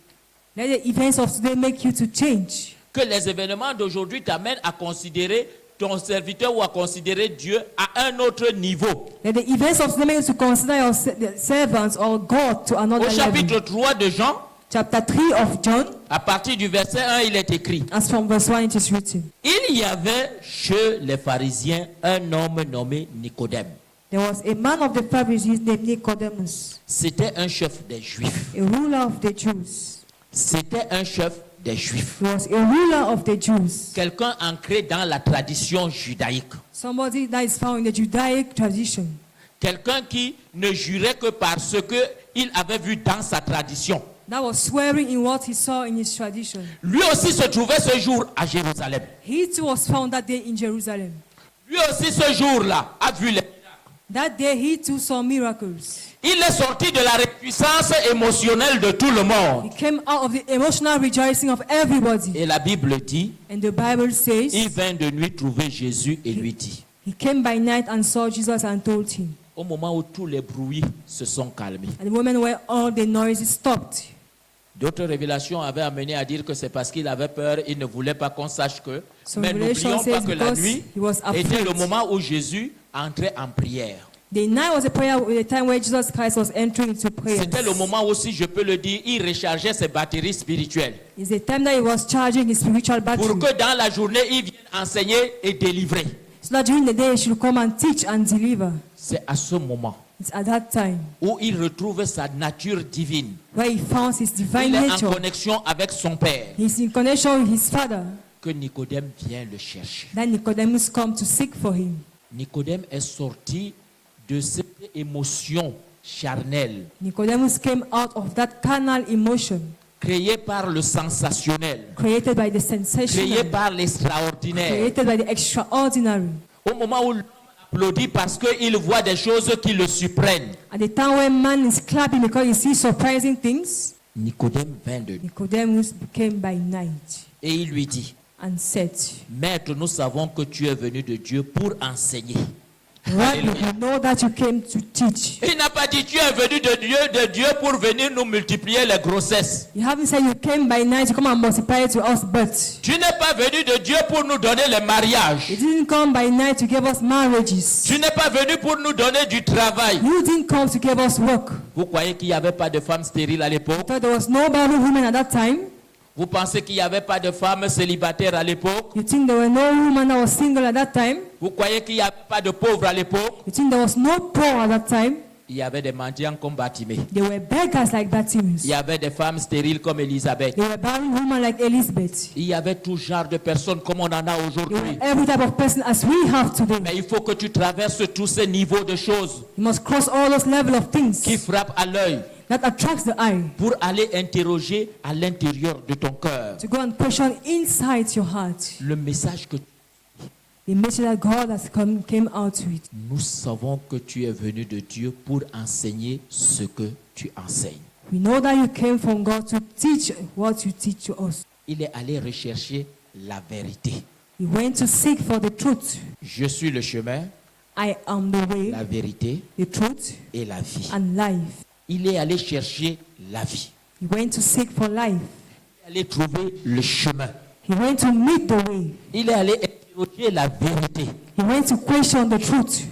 S4: Let the events of today make you to change.
S3: Que les événements d'aujourd'hui t'amènent à considérer ton serviteur ou à considérer Dieu à un autre niveau.
S4: Let the events of today make you to consider your the servants or God to another
S3: Au chapitre
S4: level.
S3: 3 de Jean,
S4: Chapter 3 of John,
S3: à partir du verset 1, il est écrit:
S4: as from verse 1 it is written,
S3: il y avait chez les pharisiens un homme nommé Nicodème.
S4: there was a man of the Pharisees named Nicodemus,
S3: C'était un chef des Juifs.
S4: a ruler of the Jews.
S3: C'était un chef des Juifs.
S4: He was a ruler of the Jews.
S3: Quelqu'un ancré dans la tradition judaïque.
S4: Somebody that is found in the Judaic tradition.
S3: Quelqu'un qui ne jurait que parce qu'il avait vu dans sa tradition.
S4: That was swearing in what he saw in his tradition.
S3: Lui aussi se trouvait ce jour à Jérusalem.
S4: He too was found that day in Jerusalem.
S3: Lui aussi ce jour-là a vu les...
S4: That day he too saw miracles.
S3: Il est sorti de la répuissance émotionnelle de tout le
S4: He
S3: monde.
S4: came out of the emotional rejoicing of everybody.
S3: Et la Bible dit,
S4: And the Bible says,
S3: il vint de nuit trouver Jésus et lui dit,
S4: he came by night and saw Jesus and told him.
S3: au moment où tous les bruits se sont calmés.
S4: At the moment where all the noises stopped.
S3: D'autres révélations avaient amené à dire que c'est parce qu'il avait peur, il ne voulait pas qu'on sache que.
S4: Some
S3: Mais
S4: revelation
S3: n'oublions pas
S4: says
S3: que la
S4: because
S3: nuit
S4: he was
S3: était
S4: afraid.
S3: le moment où Jésus entrait en prière.
S4: The night was the time where Jesus Christ was entering into prayer.
S3: C'était le moment aussi, je peux le dire, il rechargeait ses batteries spirituelles.
S4: It's the time that he was charging his spiritual battery.
S3: Pour que dans la journée, il vienne enseigner et délivrer.
S4: So that during the day he should come and teach and deliver.
S3: C'est à ce moment
S4: It's at that time
S3: où il retrouve sa nature divine.
S4: where he found his divine
S3: Il est en
S4: nature.
S3: connexion avec son Père.
S4: He's in connection with his father.
S3: Que Nicodème vient le chercher.
S4: Then Nicodemus come to seek for him.
S3: Nicodème est sorti de cette émotion charnelle
S4: Nicodemus came out of that carnal emotion
S3: créée par le sensationnel,
S4: created by the
S3: créée
S4: sensational,
S3: par l'extraordinaire.
S4: created by the extraordinary.
S3: Au moment où l'homme applaudit parce qu'il voit des choses qui le surprennent,
S4: At the time when man is clapping because he sees surprising things,
S3: Nicodème vint de lui
S4: Nicodemus came by night
S3: et il lui dit,
S4: and said,
S3: Maître, nous savons que tu es venu de Dieu pour enseigner.
S4: Rabbi,
S3: Alléluia.
S4: we know that you came to teach.
S3: Il n'a pas dit tu es venu de Dieu pour venir nous multiplier les grossesses.
S4: You haven't said you came by night to come and multiply to us, but
S3: Tu n'es pas venu de Dieu pour nous donner les mariages.
S4: you didn't come by night to give us marriages.
S3: Tu n'es pas venu pour nous donner du travail.
S4: You didn't come to give us work.
S3: Vous croyez qu'il n'y avait pas de femmes stériles à l'époque?
S4: So there was no barren women at that time.
S3: Vous pensez qu'il n'y avait pas de femmes célibataires à l'époque?
S4: You think there were no women that was single at that time?
S3: Vous croyez qu'il n'y avait pas de pauvres à l'époque?
S4: You think there was no poor at that time?
S3: Il y avait des mendiants comme Bartimée.
S4: There were beggars like Bartimaeus.
S3: Il y avait des femmes stériles comme Élisabeth.
S4: There were barren women like Elizabeth.
S3: Il y avait tout genre de personnes comme on en a
S4: There
S3: aujourd'hui.
S4: were every type of person as we have today.
S3: Mais il faut que tu traverses tous ces niveaux de choses
S4: You must cross all those level of things
S3: qui frappent à l'œil,
S4: that attracts the eye.
S3: pour aller interroger à l'intérieur de ton cœur
S4: To go and question inside your heart.
S3: le message que
S4: The message that God has came out with.
S3: nous savons que tu es venu de Dieu pour enseigner ce que tu enseignes.
S4: We know that you came from God to teach what you teach to us.
S3: Il est allé rechercher la vérité.
S4: He went to seek for the truth.
S3: Je suis le chemin,
S4: I am the way,
S3: la vérité
S4: the truth,
S3: et la vie.
S4: and life.
S3: Il est allé chercher la vie.
S4: He went to seek for life.
S3: Il est allé trouver le chemin.
S4: He went to meet the way.
S3: Il est allé interroger la vérité.
S4: He went to question the truth.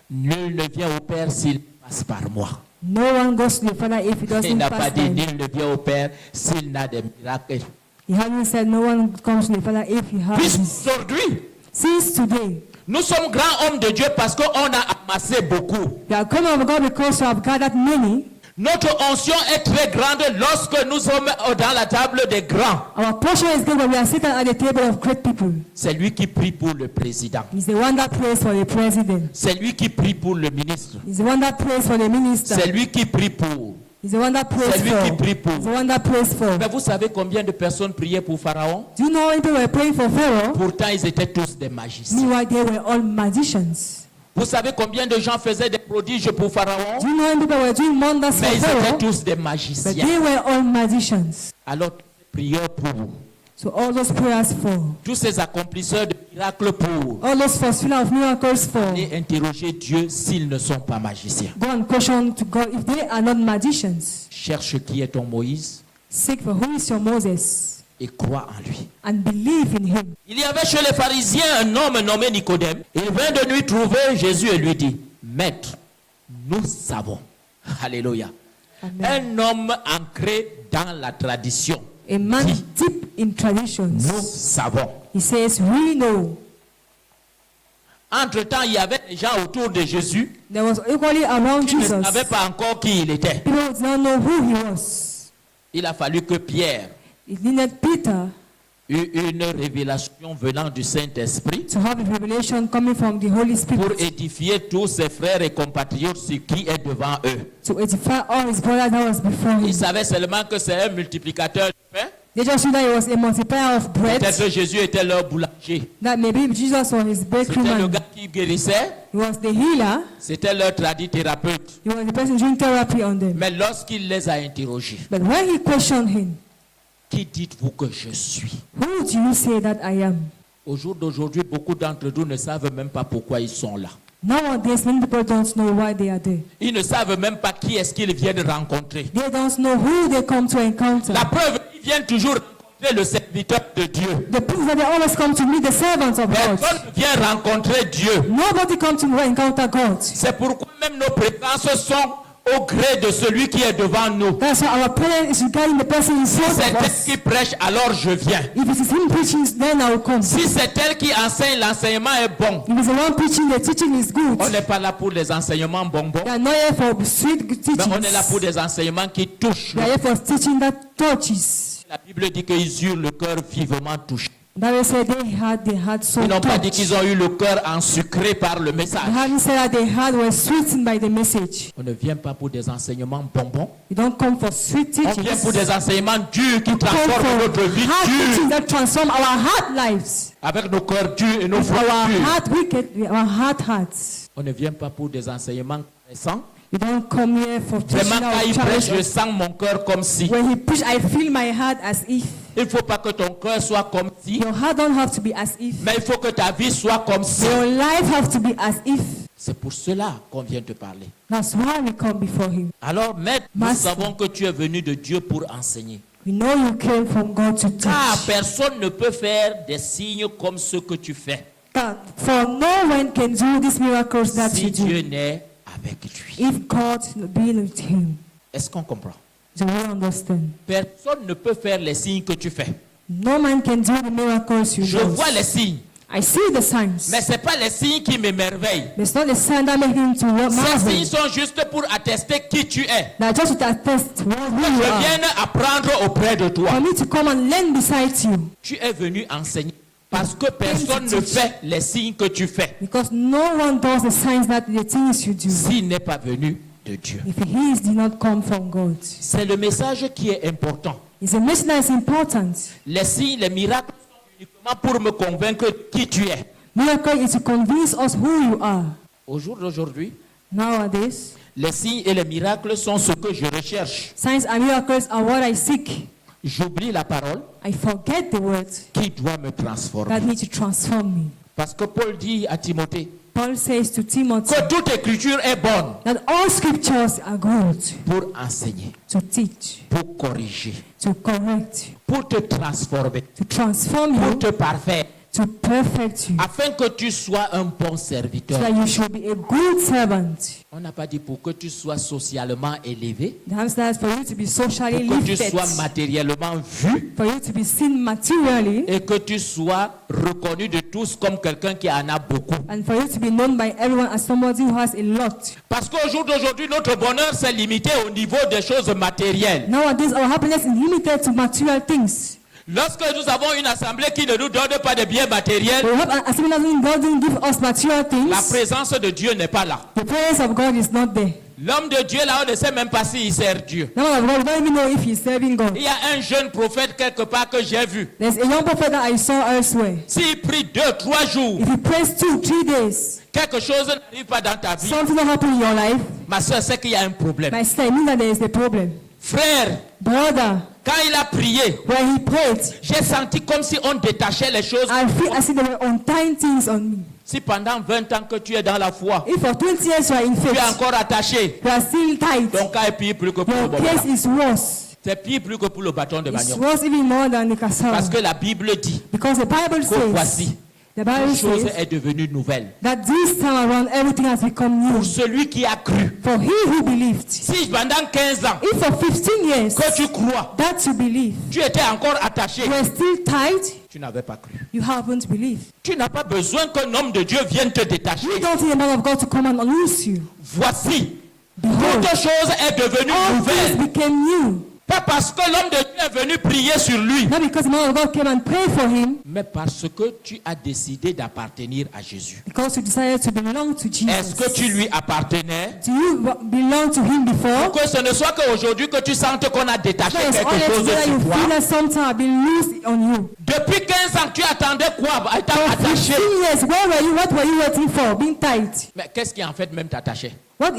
S3: Nul ne vient au Père s'il passe par moi.
S4: No one goes to the Father if he
S3: Il
S4: doesn't
S3: n'a
S4: pass
S3: pas dit
S4: by.
S3: nul ne vient au Père s'il n'a des miracles.
S4: He hasn't said no one comes to the Father if he has this.
S3: Puisqu'aujourd'hui,
S4: Since today,
S3: nous sommes grands hommes de Dieu parce qu'on a amassé beaucoup.
S4: we are coming of God because we have gathered many.
S3: Notre onction est très grande lorsque nous sommes dans la table des grands.
S4: Our portion is good when we are sitting at the table of great people.
S3: C'est lui qui prie pour le président.
S4: He's the one that prays for the president.
S3: C'est lui qui prie pour le ministre.
S4: He's the one that prays for the minister.
S3: C'est lui qui prie pour.
S4: He's the one that prays
S3: C'est lui
S4: for.
S3: qui prie pour.
S4: He's the one that prays for.
S3: Mais vous savez combien de personnes priaient pour Pharaon?
S4: Do you know when people were praying for Pharaoh?
S3: Pourtant, ils étaient tous des magiciens.
S4: Meanwhile, they were all magicians.
S3: Vous savez combien de gens faisaient des prodiges pour Pharaon?
S4: Do you know when people were doing wonders for
S3: Mais ils étaient
S4: Pharaoh?
S3: tous des
S4: But
S3: magiciens.
S4: they were all magicians.
S3: Alors, prions pour vous.
S4: So all those prayers for,
S3: Tous ces accomplisseurs de miracles pour.
S4: all those fulfillers of miracles for,
S3: Allez interroger Dieu s'ils ne sont pas magiciens.
S4: go and question to God if they are not magicians.
S3: Cherche qui est ton Moïse
S4: Seek for who is your Moses
S3: et crois en lui.
S4: and believe in him.
S3: Il y avait chez les pharisiens un homme nommé Nicodème. Il vint de lui trouver Jésus et lui dit, Maître, nous savons. Alléluia.
S4: Amen.
S3: Un homme ancré dans la tradition.
S4: A man
S3: dit,
S4: deep in
S3: nous
S4: traditions.
S3: savons.
S4: He says, we know.
S3: Entre-temps, il y avait des gens autour de Jésus
S4: There was equally around
S3: qui ne
S4: Jesus.
S3: savaient pas encore qui il était.
S4: People did not know who he was.
S3: Il a fallu que Pierre
S4: It needed Peter
S3: eut une révélation venant du Saint-Esprit
S4: to have a revelation coming from the Holy
S3: pour
S4: Spirit
S3: édifier tous ses frères et compatriotes sur qui est devant eux.
S4: to edify all his brothers that was before him.
S3: Ils savaient seulement que c'est un multiplicateur de pain.
S4: They just knew that he was a multiplier of bread.
S3: Peut-être que Jésus était leur boulanger.
S4: That maybe Jesus was his bakery
S3: C'était le
S4: man.
S3: gars qui guérissait.
S4: He was the healer.
S3: C'était leur tradithérapeute.
S4: He was the person doing therapy on them.
S3: Mais lorsqu'il les a interrogés,
S4: But when he questioned him,
S3: qui dites-vous que je suis?
S4: who do you say that I am?
S3: Au jour d'aujourd'hui, beaucoup d'entre nous ne savent même pas pourquoi ils sont là.
S4: Nowadays, many people don't know why they are there.
S3: Ils ne savent même pas qui est-ce qu'ils viennent rencontrer.
S4: They don't know who they come to encounter.
S3: La preuve, ils viennent toujours rencontrer le serviteur de Dieu.
S4: The proof that they always come to meet the servants of God.
S3: Personne ne vient rencontrer Dieu.
S4: Nobody comes to encounter God.
S3: C'est pourquoi même nos présences sont au gré de celui qui est devant nous.
S4: That's why our prayer is regarding the person in front
S3: C'est
S4: of
S3: elle
S4: us.
S3: qui prêche, alors je viens.
S4: If it is him preaching, then I will come.
S3: Si c'est elle qui enseigne, l'enseignement est bon.
S4: If it's the one preaching, the teaching is good.
S3: On n'est pas là pour les enseignements bonbons,
S4: They are not here for sweet
S3: mais
S4: teachings.
S3: on est là pour des enseignements qui touchent.
S4: They are here for teaching that touches.
S3: La Bible dit qu'ils eurent le cœur vivement touché.
S4: That is why they had so
S3: Ils n'ont pas dit
S4: touched.
S3: qu'ils ont eu le cœur ensucré par le message.
S4: They haven't said that they had were sweetened by the message.
S3: On ne vient pas pour des enseignements bonbons.
S4: You don't come for sweet
S3: On vient
S4: teachings.
S3: pour des enseignements durs qui
S4: Come
S3: transforment
S4: for
S3: notre vie
S4: hard teaching
S3: dure.
S4: that transform our hard lives.
S3: Avec nos cœurs durs et nos
S4: Our
S3: foi dures.
S4: heart wicked, our hard hearts.
S3: On ne vient pas pour des enseignements récents.
S4: You don't come here for
S3: Vraiment,
S4: teaching
S3: quand il
S4: our
S3: prêche, je
S4: challenge.
S3: sens mon cœur comme si.
S4: When he preach, I feel my heart as if.
S3: Il ne faut pas que ton cœur soit comme si,
S4: Your heart don't have to be as if.
S3: mais il faut que ta vie soit comme si.
S4: Your life have to be as if.
S3: C'est pour cela qu'on vient te parler.
S4: That's why we come before him.
S3: Alors, maître, nous
S4: Master.
S3: savons que tu es venu de Dieu pour enseigner.
S4: We know you came from God to
S3: Car
S4: teach.
S3: personne ne peut faire des signes comme ceux que tu fais
S4: That for no one can do these miracles that you
S3: si Dieu
S4: do
S3: n'est avec lui.
S4: if God be with him.
S3: Est-ce qu'on comprend?
S4: Do you understand?
S3: Personne ne peut faire les signes que tu fais.
S4: No man can do the miracles you
S3: Je
S4: do.
S3: vois les signes,
S4: I see the signs.
S3: mais ce n'est pas les signes qui m'émerveillent.
S4: It's not the sign that make him to
S3: Ces
S4: marvel.
S3: signes sont juste pour attester qui tu es.
S4: That just to attest who
S3: Que
S4: you
S3: je
S4: are.
S3: vienne apprendre auprès de toi.
S4: For me to come and learn beside you.
S3: Tu es venu enseigner parce que personne ne fait les signes que tu fais.
S4: Because no one does the signs that the things you do.
S3: S'il n'est pas venu, de Dieu.
S4: if his did not come from God.
S3: C'est le message qui est important.
S4: It's a message that is important.
S3: Les signes, les miracles sont uniquement pour me convaincre qui tu es.
S4: Miracle is to convince us who you are.
S3: Au jour d'aujourd'hui,
S4: Nowadays,
S3: les signes et les miracles sont ce que je recherche.
S4: signs and miracles are what I seek.
S3: J'oublie la parole
S4: I forget the words
S3: qui doit me transformer.
S4: that need to transform me.
S3: Parce que Paul dit à Timothée
S4: Paul says to Timothy
S3: que toute écriture est bonne
S4: that all scriptures are good
S3: pour enseigner,
S4: to teach,
S3: pour corriger,
S4: to correct,
S3: pour te transformer,
S4: to transform
S3: pour
S4: you,
S3: te parfaire,
S4: to perfect you,
S3: afin que tu sois un bon
S4: so
S3: serviteur.
S4: that you should be a good servant.
S3: On n'a pas dit pour que tu sois socialement élevé,
S4: The answer is for you to be socially
S3: pour que tu
S4: lifted,
S3: sois matériellement vu
S4: for you to be seen materially,
S3: et que tu sois reconnu de tous comme quelqu'un qui en a beaucoup.
S4: and for you to be known by everyone as somebody who has a lot.
S3: Parce qu'au jour d'aujourd'hui, notre bonheur s'est limité au niveau des choses matérielles.
S4: Nowadays, our happiness is limited to material things.
S3: Lorsque nous avons une assemblée qui ne nous donne pas de biens matériels,
S4: We have an assembly that doesn't give us material
S3: la
S4: things.
S3: présence de Dieu n'est pas là.
S4: The presence of God is not there.
S3: L'homme de Dieu là, on ne sait même pas s'il sert Dieu.
S4: The man of God, we don't even know if he's serving God.
S3: Il y a un jeune prophète quelque part que j'ai vu.
S4: There's a young prophet that I saw elsewhere.
S3: S'il prie 2, 3 jours,
S4: If you prays 2-3 days,
S3: quelque chose n'arrive pas dans ta vie,
S4: something will happen in your life.
S3: ma soeur sait qu'il y a un problème.
S4: My sister, it means that there is a problem.
S3: Frère,
S4: Brother,
S3: quand il a prié,
S4: when he prayed,
S3: j'ai senti comme si on détachait les choses.
S4: I feel as if they were untying things on me.
S3: Si pendant 20 ans que tu es dans la foi,
S4: If for 20 years you are in
S3: tu es
S4: faith,
S3: encore attaché,
S4: you are still tight,
S3: ton cas est pire plus que pour le
S4: your
S3: bon
S4: case
S3: bâton.
S4: is worse.
S3: C'est pire plus que pour le bâton de
S4: It's
S3: manioc.
S4: worse even more than the
S3: Parce
S4: cassava.
S3: que la Bible dit
S4: Because the Bible
S3: que
S4: says,
S3: voici,
S4: the Bible
S3: une chose
S4: says
S3: est devenue nouvelle.
S4: that this time around everything has become new.
S3: Pour celui qui a cru.
S4: For he who believed,
S3: Si pendant 15 ans
S4: if for 15 years
S3: que tu crois,
S4: that you believe,
S3: tu étais encore attaché,
S4: you are still tight,
S3: tu n'avais pas cru.
S4: you haven't believed.
S3: Tu n'as pas besoin qu'un homme de Dieu vienne te détacher.
S4: You don't need a man of God to come and unloose you.
S3: Voici,
S4: Behold,
S3: toute chose est devenue
S4: all things
S3: nouvelle.
S4: became new.
S3: Pas parce que l'homme de Dieu est venu prier sur lui,
S4: Not because the man of God came and prayed for him,
S3: mais parce que tu as décidé d'appartenir à Jésus.
S4: because you decided to belong to
S3: Est-ce que tu
S4: Jesus.
S3: lui appartenais?
S4: Do you belong to him before?
S3: Que ce ne soit qu'aujourd'hui que tu sentes qu'on a détaché
S4: No, it's
S3: quelque
S4: only
S3: chose
S4: today that you
S3: sur
S4: feel
S3: toi.
S4: that something has been loosed on you.
S3: Depuis 15 ans, tu attendais quoi? Étant
S4: For
S3: attaché.
S4: 15 years, where were you? What were you waiting for? Being tight.
S3: Mais qu'est-ce qui en fait même t'attachait?
S4: What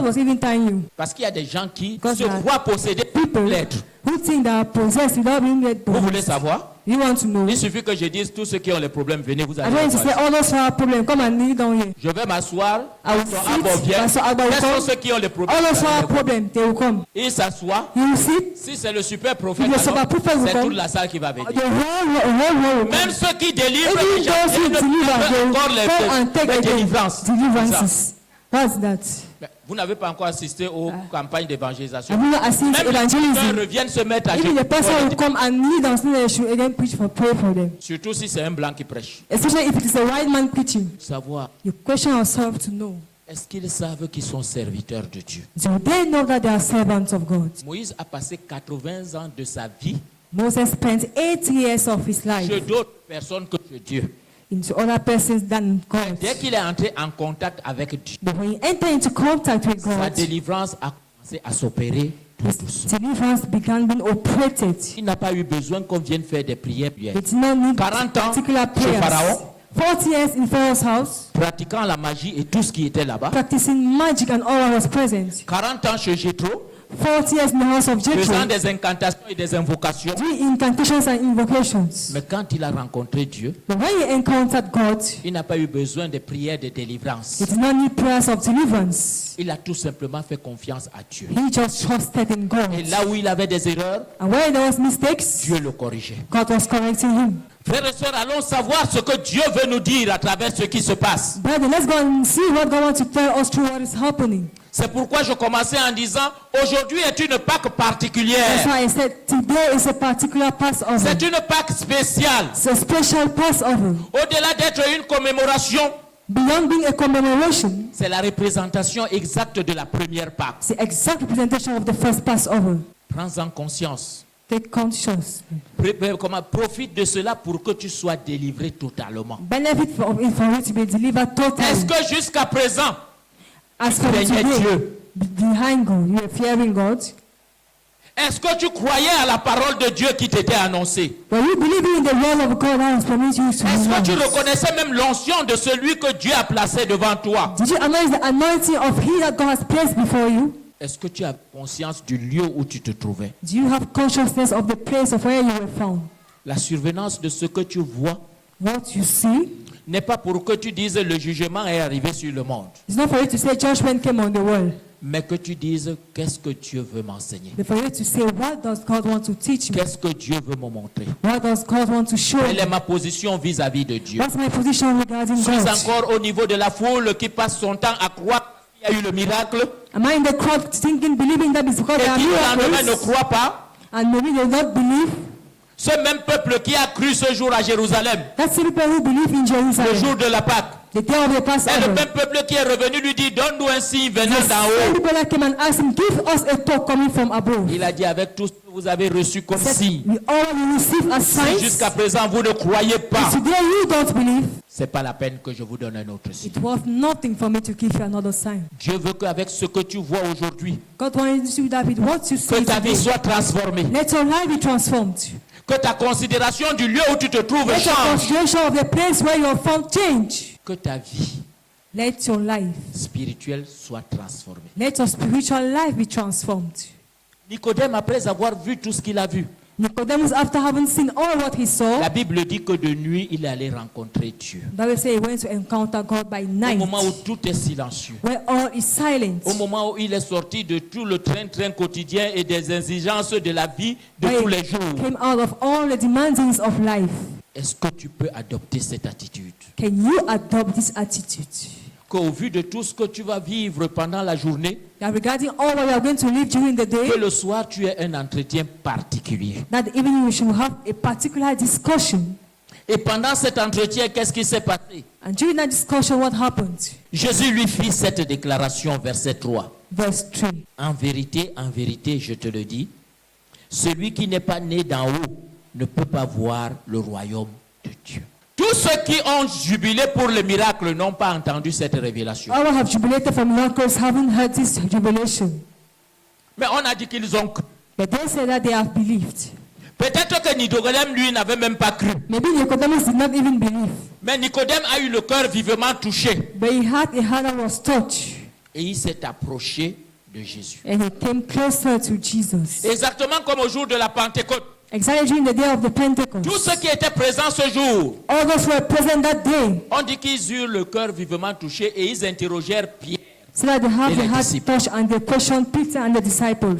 S4: was even tying you?
S3: Parce qu'il y a des gens qui
S4: Because
S3: se
S4: there are
S3: croient posséder
S4: People
S3: l'être.
S4: who think they are possessed without being led
S3: Vous voulez
S4: by.
S3: savoir?
S4: You want to know?
S3: Il suffit que je dise tous ceux qui ont les problèmes, venez vous
S4: I
S3: allez.
S4: don't need to say all those who have problems. Come and kneel down here.
S3: Je vais m'asseoir.
S4: I will
S3: Pasteur
S4: sit.
S3: Abba vient.
S4: Pastor Abba will
S3: Quels sont
S4: come.
S3: ceux qui ont les problèmes?
S4: All those who have problems, they will come.
S3: Il s'assoit.
S4: You will sit.
S3: Si c'est le super prophète,
S4: If the
S3: alors,
S4: super prophet will
S3: c'est
S4: come,
S3: toute la salle qui va venir.
S4: The whole will
S3: Même
S4: come.
S3: ceux qui délivrent,
S4: Even
S3: déjà,
S4: those who
S3: ils ne
S4: deliver,
S3: peuvent
S4: they will
S3: encore
S4: come and take
S3: les
S4: again
S3: délivrances.
S4: deliverances. What's that?
S3: Mais vous n'avez pas encore assisté aux campagnes d'évangélisation.
S4: Have you not assisted
S3: Même les gens
S4: evangelism?
S3: reviennent se mettre à
S4: Even
S3: genoux.
S4: the person will come and kneel down so they should again preach for pray for them.
S3: Surtout si c'est un blanc qui prêche.
S4: Especially if it is a white man preaching.
S3: Savoir,
S4: You question yourself to know.
S3: est-ce qu'ils savent qu'ils sont serviteurs de Dieu?
S4: Do they know that they are servants of God?
S3: Moïse a passé 80 ans de sa vie
S4: Moses spent 8 years of his life
S3: chez d'autres personnes que chez Dieu.
S4: into other persons than God.
S3: Dès qu'il est entré en contact avec Dieu,
S4: But when he entered into contact with
S3: sa
S4: God,
S3: délivrance a commencé à s'opérer tout doucement.
S4: deliverance began being operated.
S3: Il n'a pas eu besoin qu'on vienne faire des prières.
S4: He did not need
S3: 40 ans
S4: particular
S3: chez
S4: prayers.
S3: Pharaon,
S4: 40 years in Pharaoh's house,
S3: pratiquant la magie et tout ce qui était là-bas.
S4: practicing magic and all that was present.
S3: 40 ans chez Jéthro,
S4: 40 years in the house of
S3: faisant
S4: Jethro,
S3: des incantations et des invocations.
S4: doing incantations and invocations.
S3: Mais quand il a rencontré Dieu,
S4: But when he encountered God,
S3: il n'a pas eu besoin de prières de délivrance.
S4: he did not need prayers of deliverance.
S3: Il a tout simplement fait confiance à Dieu.
S4: He just trusted in God.
S3: Et là où il avait des erreurs,
S4: And where there was mistakes,
S3: Dieu le corrigeait.
S4: God was correcting him.
S3: Frères et sœurs, allons savoir ce que Dieu veut nous dire à travers ce qui se passe.
S4: Brother, let's go and see what God wants to tell us through what is happening.
S3: C'est pourquoi je commençais en disant, aujourd'hui est une Pâque
S4: That's
S3: particulière.
S4: why I said today is a particular Passover.
S3: C'est une Pâque spéciale.
S4: It's a special Passover.
S3: Au-delà d'être une commémoration,
S4: Beyond being a commemoration,
S3: c'est la représentation exacte de la première Pâque.
S4: it's the exact representation of the first Passover.
S3: Prends-en conscience.
S4: Take conscience.
S3: Profite de cela pour que tu sois délivré totalement.
S4: Benefit from it for you to be delivered
S3: Est-ce
S4: totally.
S3: que jusqu'à présent,
S4: As
S3: tu
S4: for
S3: craignais
S4: today,
S3: Dieu?
S4: behind God. You were fearing God.
S3: Est-ce que tu croyais à la parole de Dieu qui t'était annoncée?
S4: Were you believing in the word of God that was promised you to
S3: Est-ce que tu
S4: be?
S3: reconnaissais même l'onction de celui que Dieu a placé devant toi?
S4: Did you acknowledge the anointing of He that God has placed before you?
S3: Est-ce que tu as conscience du lieu où tu te trouvais?
S4: Do you have consciousness of the place of where you were found?
S3: La survenance de ce que tu vois
S4: What you see
S3: n'est pas pour que tu dises le jugement est arrivé sur le monde,
S4: is not for you to say judgment came on the world,
S3: mais que tu dises qu'est-ce que Dieu veut m'enseigner,
S4: but for you to say what does God want to teach me?
S3: qu'est-ce que Dieu veut me montrer,
S4: What does God want to show
S3: quelle
S4: me?
S3: est ma position vis-à-vis de Dieu.
S4: What's my position regarding
S3: Suis-je
S4: God?
S3: encore au niveau de la foule qui passe son temps à croire qu'il y a eu le miracle
S4: Am I in the crowd thinking, believing that it's because
S3: et
S4: there are
S3: qui le lendemain ne
S4: miracles,
S3: croit pas?
S4: and maybe they don't believe?
S3: Ce même peuple qui a cru ce jour à Jérusalem,
S4: That's the people who believe in
S3: le
S4: Jerusalem,
S3: jour de la Pâque,
S4: the day of the
S3: et le
S4: Passover.
S3: même peuple qui est revenu lui dit donne-nous un signe venant
S4: The
S3: d'en
S4: same
S3: haut.
S4: people that came and asked him, give us a talk coming from above.
S3: Il a dit avec tout ce que vous avez reçu comme
S4: Said,
S3: signe,
S4: we all receive as
S3: si
S4: signs.
S3: jusqu'à présent vous ne croyez pas,
S4: Today you don't believe.
S3: c'est pas la peine que je vous donne un autre signe.
S4: It was nothing for me to give you another sign.
S3: Dieu veut qu'avec ce que tu vois aujourd'hui,
S4: God wanted to do that with what you
S3: que
S4: see
S3: ta vie
S4: today.
S3: soit transformée,
S4: Let your life be transformed.
S3: que ta considération du lieu où tu te trouves
S4: Let your
S3: change,
S4: consideration of the place where you're found change.
S3: que ta vie
S4: Let your life,
S3: spirituelle soit transformée.
S4: let your spiritual life be transformed.
S3: Nicodème, après avoir vu tout ce qu'il a vu,
S4: Nicodemus, after having seen all what he saw,
S3: la Bible dit que de nuit, il est allé rencontrer Dieu.
S4: the Bible says he went to encounter God by
S3: Au
S4: night,
S3: moment où tout est silencieux,
S4: where all is silent.
S3: au moment où il est sorti de tout le train-train quotidien et des exigences de la vie de
S4: Where
S3: tous les
S4: he
S3: jours.
S4: came out of all the demandings of life.
S3: Est-ce que tu peux adopter cette attitude?
S4: Can you adopt this attitude?
S3: Qu'au vu de tout ce que tu vas vivre pendant la journée,
S4: That regarding all what you are going to live during the day,
S3: que le soir tu aies un entretien particulier.
S4: that evening you should have a particular discussion.
S3: Et pendant cet entretien, qu'est-ce qui s'est passé?
S4: And during that discussion, what happened?
S3: Jésus lui fit cette déclaration, verset 3.
S4: Verse 3.
S3: En vérité, je te le dis, celui qui n'est pas né d'en haut ne peut pas voir le royaume de Dieu. Tous ceux qui ont jubilé pour le miracle n'ont pas entendu cette révélation.
S4: All who have jubilated for miracles haven't heard this jubilation.
S3: Mais on a dit qu'ils ont cru.
S4: But they say that they have believed.
S3: Peut-être que Nicodème, lui, n'avait même pas cru.
S4: Maybe Nicodemus did not even believe.
S3: Mais Nicodème a eu le cœur vivement touché.
S4: But he had a heart that was touched.
S3: Et il s'est approché de Jésus.
S4: And he came closer to Jesus.
S3: Exactement comme au jour de la Pentecôte.
S4: Exactly during the day of the Pentecost.
S3: Tous ceux qui étaient présents ce jour,
S4: All those who were present that day,
S3: on dit qu'ils eurent le cœur vivement touché et ils interrogèrent Pierre.
S4: so that they have
S3: Et
S4: the
S3: les
S4: heart
S3: disciples.
S4: touched and they questioned Peter and the disciples.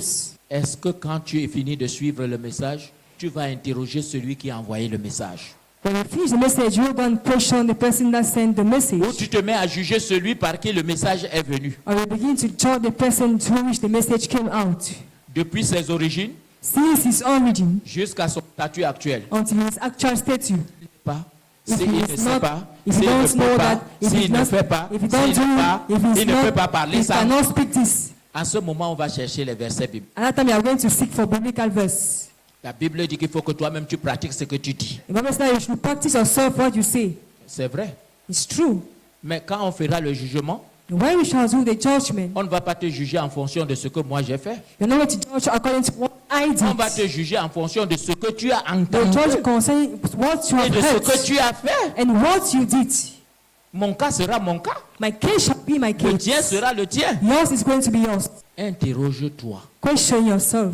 S3: Est-ce que quand tu es fini de suivre le message, tu vas interroger celui qui a envoyé le message?
S4: When you finish the message, you go and question the person that sent the
S3: Ou
S4: message.
S3: tu te mets à juger celui par qui le message est venu?
S4: Or you begin to judge the person through which the message came out.
S3: Depuis ses origines
S4: Since his origin
S3: jusqu'à son statut actuel.
S4: until his actual status.
S3: Pas.
S4: If
S3: S'il
S4: he
S3: ne
S4: is
S3: sait
S4: not,
S3: pas,
S4: if
S3: s'il
S4: you
S3: ne
S4: don't
S3: peut
S4: know
S3: pas,
S4: that, if
S3: s'il
S4: he's
S3: ne
S4: not,
S3: fait pas,
S4: if you don't
S3: s'il
S4: do,
S3: ne pas,
S4: if he's
S3: il ne peut pas
S4: not,
S3: parler
S4: he
S3: ça.
S4: cannot speak this.
S3: En ce moment, on va chercher les versets bibliques.
S4: Another time you are going to seek for biblical verse.
S3: La Bible dit qu'il faut que toi-même tu pratiques ce que tu dis.
S4: The Bible says that you should practice yourself what you say.
S3: C'est vrai.
S4: It's true.
S3: Mais quand on fera le jugement,
S4: When we shall do the judgment,
S3: on ne va pas te juger en fonction de ce que moi j'ai fait.
S4: you're not going to judge according to what I
S3: On va te
S4: did.
S3: juger en fonction de ce que tu as
S4: The
S3: entendu
S4: judge concerning what you
S3: et
S4: have
S3: de ce que
S4: heard
S3: tu as fait.
S4: and what you did.
S3: Mon cas sera mon cas.
S4: My case shall be my
S3: Le tien
S4: case.
S3: sera le tien.
S4: Yours is going to be yours.
S3: Interroge-toi
S4: Question yourself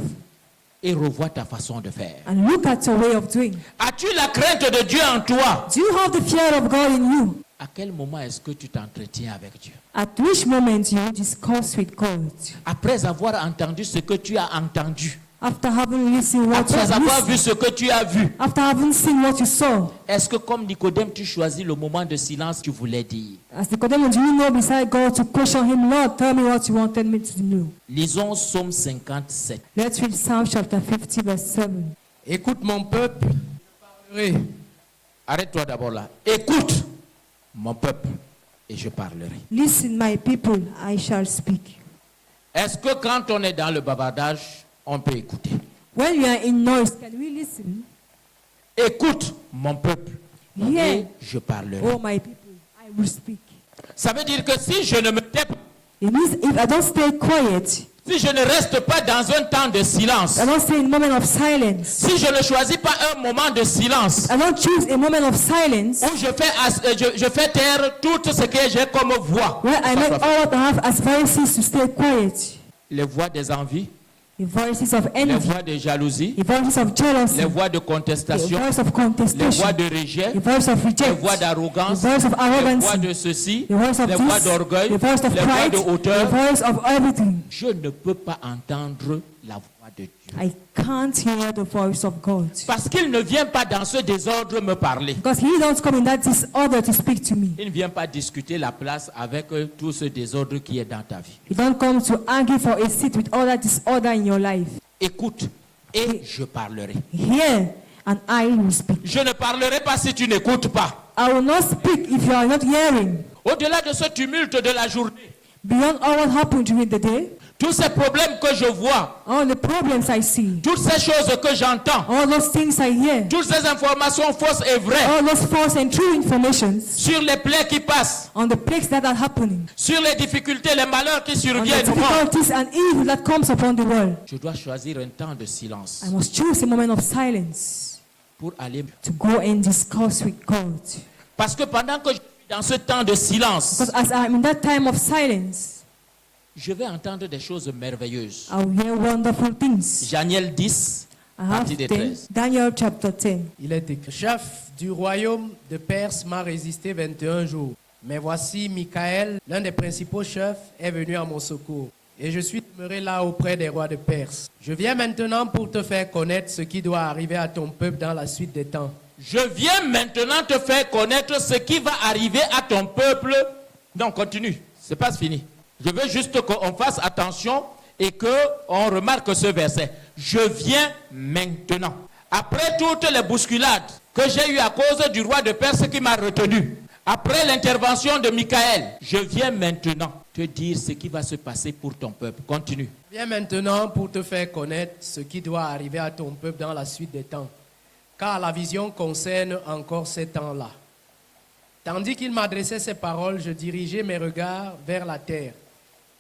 S3: et revois ta façon de faire.
S4: and look at your way of doing.
S3: As-tu la crainte de Dieu en toi?
S4: Do you have the fear of God in you?
S3: À quel moment est-ce que tu t'entretiens avec Dieu?
S4: At which moment you discuss with God?
S3: Après avoir entendu ce que tu as entendu,
S4: After having listened what you
S3: après
S4: have
S3: avoir vu
S4: listened,
S3: ce que tu as vu,
S4: after having seen what you saw,
S3: est-ce que comme Nicodème, tu choisis le moment de silence que tu voulais dire?
S4: as Nicodemus, do you know beside God to question him, Lord, tell me what you wanted me to know?
S3: Lisons Psaume 57.
S4: Let's read Psalm chapter 50, verse 7.
S5: Écoute mon peuple, je parlerai.
S3: Arrête-toi d'abord là. Écoute, mon peuple, et je parlerai.
S4: Listen, my people, I shall speak.
S3: Est-ce que quand on est dans le bavardage, on peut écouter?
S4: When we are in noise, can we listen?
S3: Écoute, mon peuple, et
S4: Hear,
S3: je parlerai.
S4: oh my people, I will speak.
S3: Ça veut dire que si je ne me tais pas,
S4: It means if I don't stay quiet,
S3: si je ne reste pas dans un temps de silence,
S4: I don't stay in a moment of silence,
S3: si je ne choisis pas un moment de silence,
S4: I don't choose a moment of silence
S3: où je fais taire tout ce que j'ai comme voix,
S4: where I make all what I have as voices to stay quiet.
S3: les voix des envies,
S4: The voices of
S3: les
S4: envy,
S3: voix de jalousie,
S4: the voices of jealousy,
S3: les voix de
S4: the
S3: contestation,
S4: voice of
S3: les
S4: contestation,
S3: voix de rejet,
S4: the voice of
S3: les
S4: reject,
S3: voix
S4: the
S3: d'arrogance,
S4: voice of
S3: les voix
S4: arrogance,
S3: de ceci,
S4: the voice of
S3: les voix
S4: this,
S3: d'orgueil,
S4: the voice of
S3: les voix
S4: pride,
S3: de
S4: the
S3: hauteur.
S4: voice of everything.
S3: Je ne peux pas entendre la voix de Dieu.
S4: I can't hear the voice of God.
S3: Parce qu'il ne vient pas dans ce désordre me parler.
S4: Because he don't come in that disorder to speak to me.
S3: Il ne vient pas discuter la place avec tout ce désordre qui est dans ta vie.
S4: He don't come to argue for a seat with all that disorder in your life.
S3: Écoute et je parlerai.
S4: Hear and I will speak.
S3: Je ne parlerai pas si tu n'écoutes pas.
S4: I will not speak if you are not hearing.
S3: Au-delà de ce tumulte de la journée,
S4: Beyond all what happened during the day,
S3: tous ces problèmes que je vois,
S4: all the problems I see,
S3: toutes ces choses que j'entends,
S4: all those things I hear,
S3: toutes ces informations fausses et vraies
S4: all those false and true informations
S3: sur les plaies qui passent,
S4: on the plagues that are happening,
S3: sur les difficultés, les malheurs qui
S4: on the
S3: surviennent au monde.
S4: difficulties and evil that comes upon the world.
S3: Je dois choisir un temps de silence
S4: I must choose a moment of silence
S3: pour aller.
S4: to go and discuss with God.
S3: Parce que pendant que je suis dans ce temps de silence,
S4: Because as I'm in that time of silence,
S3: je vais entendre des choses merveilleuses.
S4: I will hear wonderful things.
S3: Daniel 10,
S4: I have
S3: partie des
S4: 10,
S3: 13.
S4: Daniel chapter 10.
S5: Il est écrit, le chef du royaume de Perse m'a résisté 21 jours. Mais voici Michaël, l'un des principaux chefs, est venu à mon secours. Et je suis demeuré là auprès des rois de Perse. Je viens maintenant pour te faire connaître ce qui doit arriver à ton peuple dans la suite des temps.
S3: Je viens maintenant te faire connaître ce qui va arriver à ton peuple. Non, continue, c'est pas fini. Je veux juste qu'on fasse attention et qu'on remarque ce verset. Je viens maintenant. Après toutes les bousculades que j'ai eues à cause du roi de Perse qui m'a retenu, après l'intervention de Michaël, je viens maintenant te dire ce qui va se passer pour ton peuple. Continue.
S5: Je viens maintenant pour te faire connaître ce qui doit arriver à ton peuple dans la suite des temps. Car la vision concerne encore ces temps-là. Tandis qu'il m'adressait ces paroles, je dirigeais mes regards vers la terre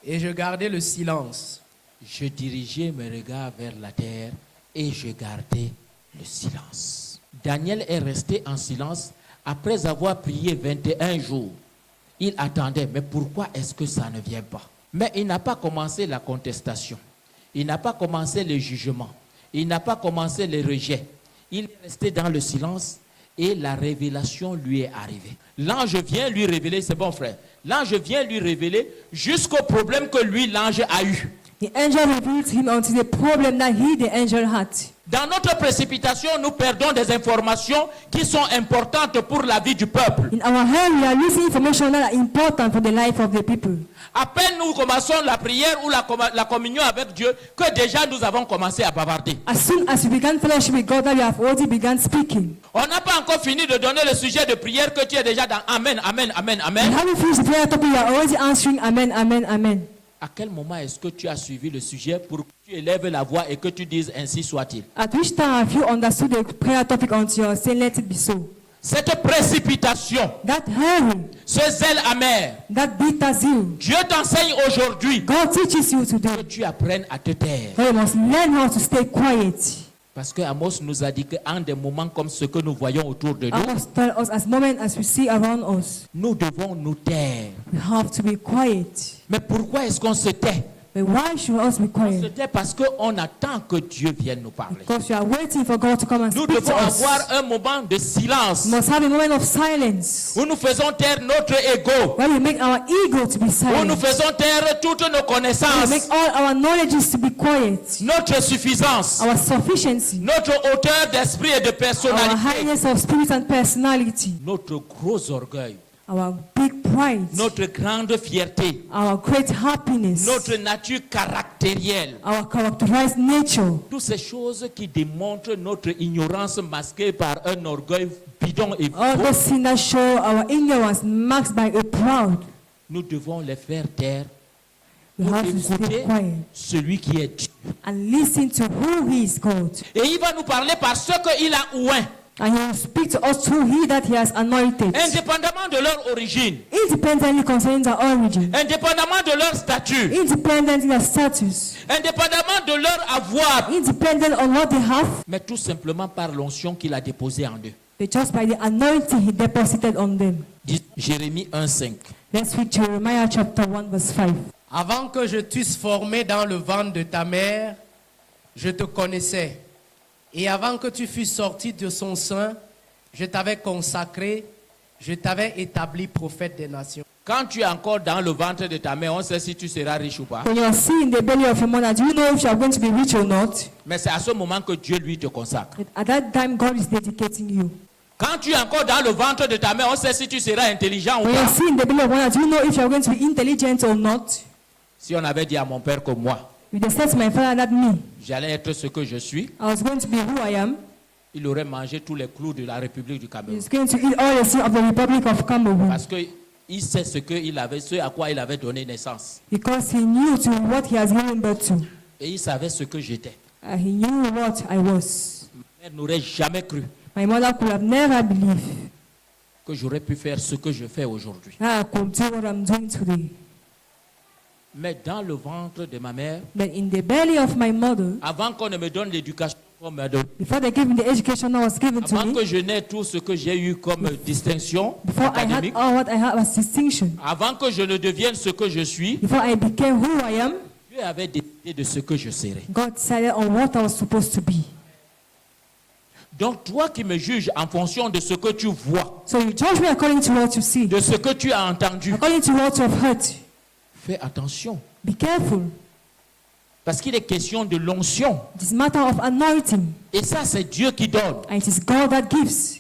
S5: et je gardais le silence.
S3: Je dirigeais mes regards vers la terre et je gardais le silence. Daniel est resté en silence après avoir prié 21 jours. Il attendait, mais pourquoi est-ce que ça ne vient pas? Mais il n'a pas commencé la contestation. Il n'a pas commencé le jugement. Il n'a pas commencé le rejet. Il est resté dans le silence et la révélation lui est arrivée. L'ange vient lui révéler, c'est bon frère, l'ange vient lui révéler jusqu'au problème que lui, l'ange, a eu.
S4: The angel revealed to him unto the problem that he, the angel, had.
S3: Dans notre précipitation, nous perdons des informations qui sont importantes pour la vie du peuple.
S4: In our hand, we are losing information that are important for the life of the people.
S3: À peine nous commençons la prière ou la communion avec Dieu, que déjà nous avons commencé à bavarder.
S4: As soon as we began fellowship with God, that we have already begun speaking.
S3: On n'a pas encore fini de donner le sujet de prière que tu es déjà dans Amen, Amen, Amen,
S4: And
S3: Amen.
S4: having finished the prayer topic, we are already answering Amen, Amen, Amen.
S3: À quel moment est-ce que tu as suivi le sujet pour que tu élèves la voix et que tu dises ainsi soit-il?
S4: At which time have you understood the prayer topic until you are saying, let it be so?
S3: Cette précipitation,
S4: That hurry,
S3: ce zèle amer,
S4: that bitter zeal,
S3: Dieu t'enseigne aujourd'hui
S4: God teaches you to do.
S3: que tu apprennes à te taire.
S4: So you must learn how to stay quiet.
S3: Parce que Amos nous a dit qu'en des moments comme ce que nous voyons autour de nous,
S4: Amos tell us as moment as we see around us,
S3: nous devons nous taire.
S4: we have to be quiet.
S3: Mais pourquoi est-ce qu'on se tait?
S4: But why should us be
S3: On se
S4: quiet?
S3: tait parce qu'on attend que Dieu vienne nous parler.
S4: Because we are waiting for God to come and
S3: Nous
S4: speak to
S3: devons
S4: us.
S3: avoir un moment de silence
S4: We must have a moment of silence
S3: où nous faisons taire notre ego,
S4: where we make our ego to be
S3: où nous
S4: silent.
S3: faisons taire toutes nos
S4: We make
S3: connaissances,
S4: all our knowledges to be quiet.
S3: notre suffisance,
S4: Our sufficiency,
S3: notre hauteur d'esprit et de
S4: our
S3: personnalité,
S4: highness of spirit and personality,
S3: notre gros orgueil,
S4: our big pride,
S3: notre grande fierté,
S4: our great happiness,
S3: notre nature caractérielle.
S4: our characterized nature.
S3: Toutes ces choses qui démontrent notre ignorance masquée par un orgueil bidon et
S4: All
S3: faux,
S4: those things that show our ignorance marked by a proud.
S3: nous devons les faire taire
S4: We
S3: pour
S4: have to stay
S3: écouter
S4: quiet
S3: celui qui est Dieu.
S4: and listen to who He is God.
S3: Et il va nous parler par ce qu'il a oint.
S4: And he will speak to us through he that he has anointed.
S3: Indépendamment de leur origine,
S4: Independently concerning their origin.
S3: indépendamment de leur statut,
S4: Independent in their status.
S3: indépendamment de leur avoir,
S4: Independent on what they have.
S3: mais tout simplement par l'onction qu'il a déposée en eux.
S4: But just by the anointing he deposited on them.
S3: Dit Jérémie 1:5.
S4: Let's read Jeremiah chapter 1 verse 5.
S5: Avant que je t'eusse formé dans le ventre de ta mère, je te connaissais. Et avant que tu fusses sorti de son sein, je t'avais consacré, je t'avais établi prophète des nations.
S3: Quand tu es encore dans le ventre de ta mère, on sait si tu seras riche ou pas.
S4: When you are still in the belly of your mother, do you know if you are going to be rich or not?
S3: Mais c'est à ce moment que Dieu lui te consacre.
S4: At that time, God is dedicating you.
S3: Quand tu es encore dans le ventre de ta mère, on sait si tu seras intelligent ou
S4: When you are
S3: pas.
S4: still in the belly of your mother, do you know if you are going to be intelligent or not?
S3: Si on avait dit à mon père que moi,
S4: If they said to my father that me,
S3: j'allais être ce que je suis,
S4: I was going to be who I am,
S3: il aurait mangé tous les clous de la République du Cameroun.
S4: he's going to eat all the seed of the Republic of Cameroon.
S3: Parce qu'il sait ce à quoi il avait donné naissance.
S4: Because he knew to what he has given birth to.
S3: Et il savait ce que j'étais.
S4: He knew what I was.
S3: Ma mère n'aurait jamais cru
S4: My mother could have never believed
S3: que j'aurais pu faire ce que je fais aujourd'hui.
S4: that I could do what I'm doing today.
S3: Mais dans le ventre de ma mère,
S4: But in the belly of my mother,
S3: avant qu'on ne me donne l'éducation qu'on m'a donnée,
S4: before they gave me the education that was given to
S3: avant
S4: me,
S3: que je n'ai tout ce que j'ai eu comme distinction
S4: before I had
S3: académique,
S4: all what I had as distinction,
S3: avant que je ne devienne ce que je suis,
S4: before I became who I am,
S3: Dieu avait décidé de ce que je serais.
S4: God decided on what I was supposed to be.
S3: Donc toi qui me juges en fonction de ce que tu vois,
S4: So you judge me according to what you see,
S3: de ce que tu as entendu,
S4: according to what you have heard.
S3: fais attention.
S4: Be careful.
S3: Parce qu'il est question de l'onction.
S4: It is a matter of anointing,
S3: Et ça, c'est Dieu qui donne.
S4: and it is God that gives.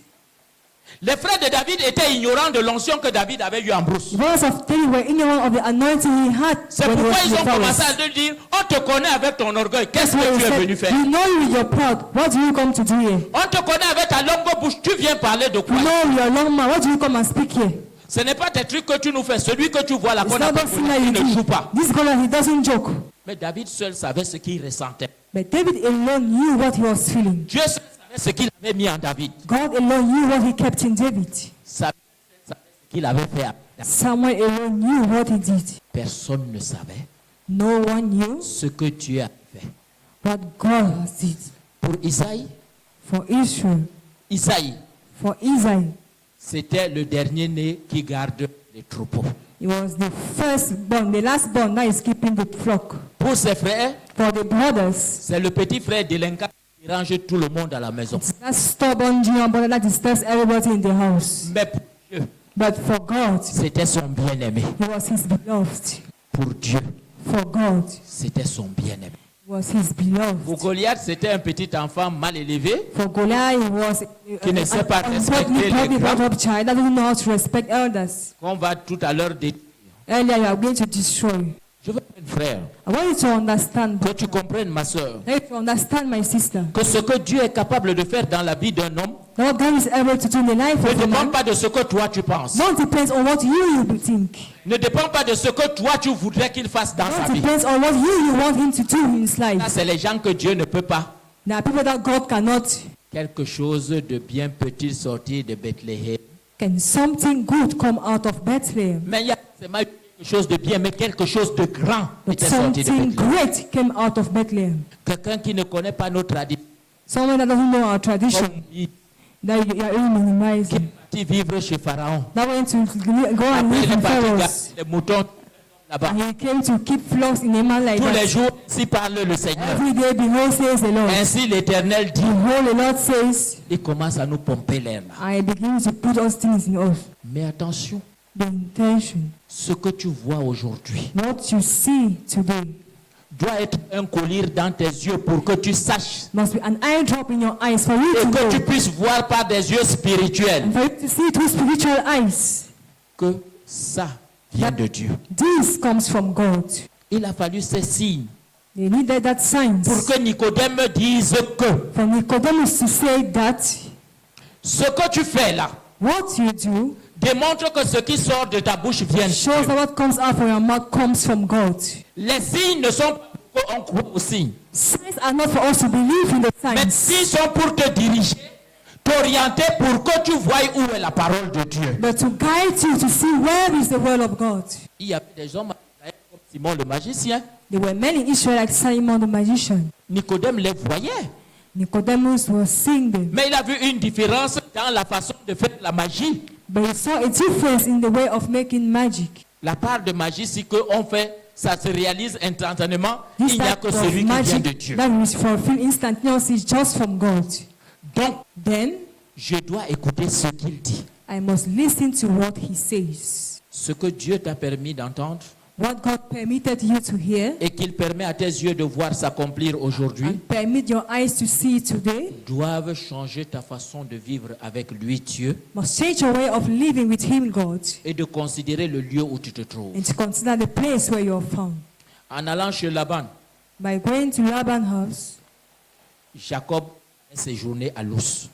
S3: Les frères de David étaient ignorants de l'onction que David avait eue en brousse.
S4: The brothers of David were ignorant of the anointing he had
S3: C'est
S4: when he
S3: pourquoi
S4: was in
S3: ils
S4: the
S3: ont commencé
S4: forest.
S3: à te dire, on te connaît avec ton orgueil. Qu'est-ce
S4: That's why
S3: que
S4: he
S3: tu es
S4: said,
S3: venu faire?
S4: we know you, you're proud. What do you come to do here?
S3: On te connaît avec ta longue bouche. Tu viens parler de
S4: We
S3: quoi?
S4: know you're a long man. What do you come and speak here?
S3: Ce n'est pas tes trucs que tu nous fais. Celui que tu vois là,
S4: It's
S3: qu'on
S4: not
S3: appelle
S4: that thing that
S3: il
S4: you
S3: ne joue
S4: do.
S3: pas.
S4: This God, he doesn't joke.
S3: Mais David seul savait ce qu'il ressentait.
S4: But David alone knew what he was feeling.
S3: Dieu seul savait ce qu'il avait mis en David.
S4: God alone knew what he kept in David.
S3: Savait ce qu'il avait fait. À David.
S4: Someone alone knew what he did.
S3: Personne ne savait
S4: No one knew
S3: ce que Dieu a fait.
S4: what God has did.
S3: Pour Isaïe,
S4: For Israel,
S3: for
S4: Isaiah,
S3: c'était le dernier-né qui garde les troupeaux.
S4: he was the firstborn, the lastborn that is keeping the flock.
S3: Pour ses frères,
S4: For the brothers,
S3: c'est le petit frère délinquant qui range tout le monde à la maison.
S4: that stubborn junior brother that disturbs everybody in the house.
S3: Mais pour Dieu,
S4: But for God,
S3: c'était son bien-aimé.
S4: he was his beloved.
S3: Pour Dieu,
S4: For God,
S3: c'était son bien-aimé.
S4: he was his beloved.
S3: Pour Goliath, c'était un petit enfant mal élevé
S4: For Goliath, he was
S3: Qui ne sait pas respecter
S4: ungodly,
S3: les
S4: probably
S3: grands.
S4: brought up child that doesn't know how to respect elders.
S3: qu'on va tout à l'heure détruire.
S4: Earlier, you are going to destroy.
S3: Je veux, frère,
S4: I want you to understand,
S3: que tu comprennes, ma soeur,
S4: I want you to understand, my sister,
S3: que ce que Dieu est capable de faire dans la vie d'un homme
S4: that what God is able to do in the life
S3: ne
S4: of a
S3: dépend
S4: man
S3: pas de ce que toi tu penses.
S4: don't depends on what you think.
S3: Ne dépend pas de ce que toi tu voudrais qu'il fasse dans sa
S4: Don't
S3: vie.
S4: depends on what you want him to do in his
S3: Ça,
S4: life.
S3: c'est les gens que Dieu ne peut pas.
S4: There are people that God cannot.
S3: Quelque chose de bien peut-il sortir de Bethléem.
S4: Can something good come out of Bethlehem?
S3: Mais il y a seulement quelque chose de bien, mais quelque chose de grand
S4: But
S3: était sorti de
S4: something
S3: Bethléem.
S4: great came out of Bethlehem.
S3: Quelqu'un qui ne connaît pas nos traditions,
S4: Someone that doesn't know our tradition,
S3: comme il
S4: that you are really
S3: qui
S4: minimizing.
S3: est parti vivre chez Pharaon.
S4: That went to go and
S3: Après,
S4: live
S3: il est
S4: in
S3: parti
S4: Pharaoh's.
S3: garder les moutons là-bas.
S4: And he came to keep flocks in a man like
S3: Tous les
S4: that.
S3: jours, ainsi parle le Seigneur.
S4: Every day, behold, says the Lord.
S3: Ainsi l'Éternel dit,
S4: Behold, the Lord says,
S3: il commence à nous pomper l'air là.
S4: I begin to put those things in us.
S3: Mais attention,
S4: The intention,
S3: ce que tu vois aujourd'hui
S4: what you see today,
S3: doit être un collier dans tes yeux pour que tu saches
S4: must be an eye drop in your eyes for you
S3: et
S4: to
S3: que tu
S4: know,
S3: puisses voir par des yeux spirituels
S4: and for you to see through spiritual eyes.
S3: que ça vient de Dieu.
S4: This comes from God.
S3: Il a fallu ces signes
S4: They needed that signs
S3: pour que Nicodème dise que
S4: for Nicodemus to say that
S3: ce que tu fais là
S4: what you do
S3: démontre que ce qui sort de ta bouche vient de
S4: shows
S3: Dieu.
S4: that what comes out from your mouth comes from God.
S3: Les signes ne sont pas pour qu'on croit aux signes,
S4: Signs are not for us to believe in the
S3: mais
S4: signs.
S3: s'ils sont pour te diriger, t'orienter pour que tu voies où est la parole de Dieu.
S4: but to guide you to see where is the word of God.
S3: Il y avait des hommes comme Simon le magicien.
S4: There were many in Israel like Simon the magician.
S3: Nicodème les voyait.
S4: Nicodemus was seeing them,
S3: Mais il a vu une différence dans la façon de faire la magie.
S4: but he saw a difference in the way of making magic.
S3: La part de magie, c'est qu'on fait, ça se réalise instantanément.
S4: This
S3: Il n'y a
S4: type
S3: que
S4: of
S3: celui qui vient de
S4: magic
S3: Dieu.
S4: that is fulfilled instantaneously is just from God.
S3: Donc,
S4: Then
S3: je dois écouter ce qu'il dit.
S4: I must listen to what he says.
S3: Ce que Dieu t'a permis d'entendre
S4: What God permitted you to hear
S3: et qu'il permet à tes yeux de voir s'accomplir aujourd'hui
S4: and permit your eyes to see today
S3: doivent changer ta façon de vivre avec lui, Dieu,
S4: must change your way of living with him, God,
S3: et de considérer le lieu où tu te trouves.
S4: and to consider the place where you are found.
S3: En allant chez Laban,
S4: By going to Laban's house,
S3: Jacob a séjourné à Luz.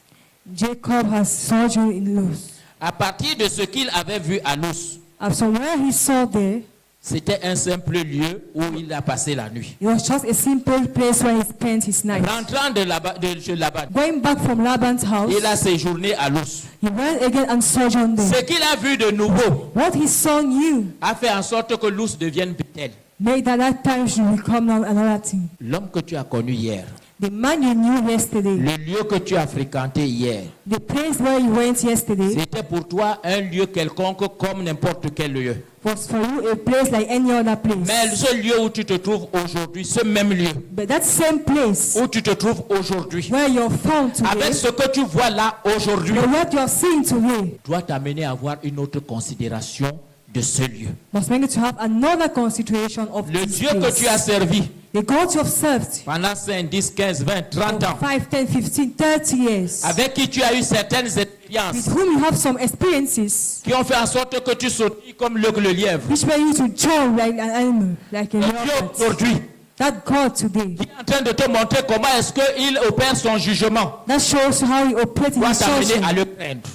S4: Jacob has sojourned in Luz.
S3: À partir de ce qu'il avait vu à Luz,
S4: So where he saw there,
S3: c'était un simple lieu où il a passé la nuit.
S4: it was just a simple place where he spent his night.
S3: Rentrant de chez Laban,
S4: Going back from Laban's house,
S3: il a séjourné à Luz.
S4: he went again and sojourned there.
S3: Ce qu'il a vu de nouveau
S4: What he saw new
S3: a fait en sorte que Luz devienne Bethel.
S4: made that time should become now another thing.
S3: L'homme que tu as connu hier,
S4: The man you knew yesterday,
S3: le lieu que tu as fréquenté hier,
S4: the place where you went yesterday,
S3: c'était pour toi un lieu quelconque comme n'importe quel lieu.
S4: was for you a place like any other place.
S3: Mais ce lieu où tu te trouves aujourd'hui, ce même lieu
S4: But that same place
S3: où tu te trouves aujourd'hui,
S4: where you're found today,
S3: avec ce que tu vois là aujourd'hui,
S4: but what you're seeing today,
S3: doit t'amener à avoir une autre considération de ce lieu.
S4: must make you to have another consideration of
S3: Le
S4: this
S3: Dieu que
S4: place.
S3: tu as servi
S4: The God you have served
S3: pendant 5, 10, 15, 20, 30 ans,
S4: for 5, 10, 15, 30 years,
S3: avec qui tu as eu certaines
S4: with
S3: expériences
S4: whom you have some experiences,
S3: qui ont fait en sorte que tu sautilles comme le lièvre.
S4: which made you to jump like an animal, like a
S3: Le Dieu
S4: leopard.
S3: aujourd'hui
S4: That God today,
S3: qui est en train de te montrer comment est-ce qu'il opère son jugement,
S4: that shows how he operates in
S3: doit
S4: his
S3: t'amener à
S4: judgment,
S3: le craindre.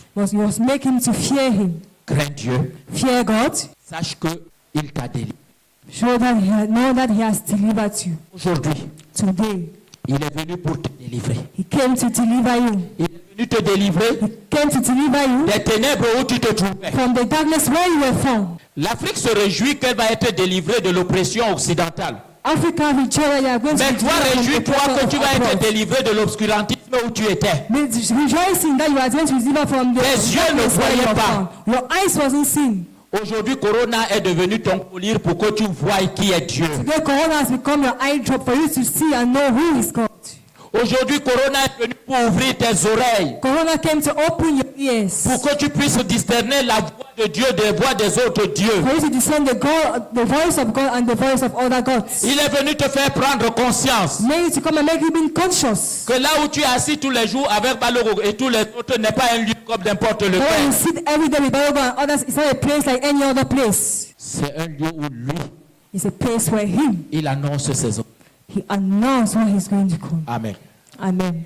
S4: must make him to fear him.
S3: Crains Dieu,
S4: Fear God,
S3: sache qu'il t'a délivré.
S4: show that know that he has delivered you.
S3: Aujourd'hui,
S4: Today,
S3: il est venu pour te délivrer.
S4: he came to deliver you.
S3: Il est venu te délivrer
S4: He came to deliver you
S3: des ténèbres où tu te trouvais.
S4: from the darkness where you were found.
S3: L'Afrique se réjouit qu'elle va être délivrée de l'oppression occidentale.
S4: Africa rejoice that you are going to
S3: Mais
S4: be
S3: toi,
S4: delivered from the
S3: réjouis-toi
S4: pressure
S3: que
S4: of
S3: tu vas être
S4: abroad.
S3: délivré de l'obscurantisme où tu étais.
S4: Rejoicing that you are going to receive from the
S3: Tes yeux ne
S4: darkness where you
S3: voyaient
S4: are
S3: pas.
S4: found. Your eyes wasn't seen.
S3: Aujourd'hui, Corona est devenu ton collier pour que tu voies qui est Dieu.
S4: Today, Corona has become your eye drop for you to see and know who is God.
S3: Aujourd'hui, Corona est venu pour ouvrir tes oreilles,
S4: Corona came to open your ears
S3: pour que tu puisses discerner la voix de Dieu des voix des autres dieux.
S4: for you to discern the voice of God and the voice of other gods.
S3: Il est venu te faire prendre conscience
S4: Made you to come and make you be conscious.
S3: que là où tu es assis tous les jours avec Balogo et tous les autres n'est pas un lieu comme n'importe
S4: Where you
S3: lequel.
S4: sit every day with Bible and others, it's not a place like any other place.
S3: C'est un lieu où lui,
S4: It's a place where Him,
S3: il annonce ses ordres.
S4: He announced what He's going to come.
S3: Amen.
S4: Amen.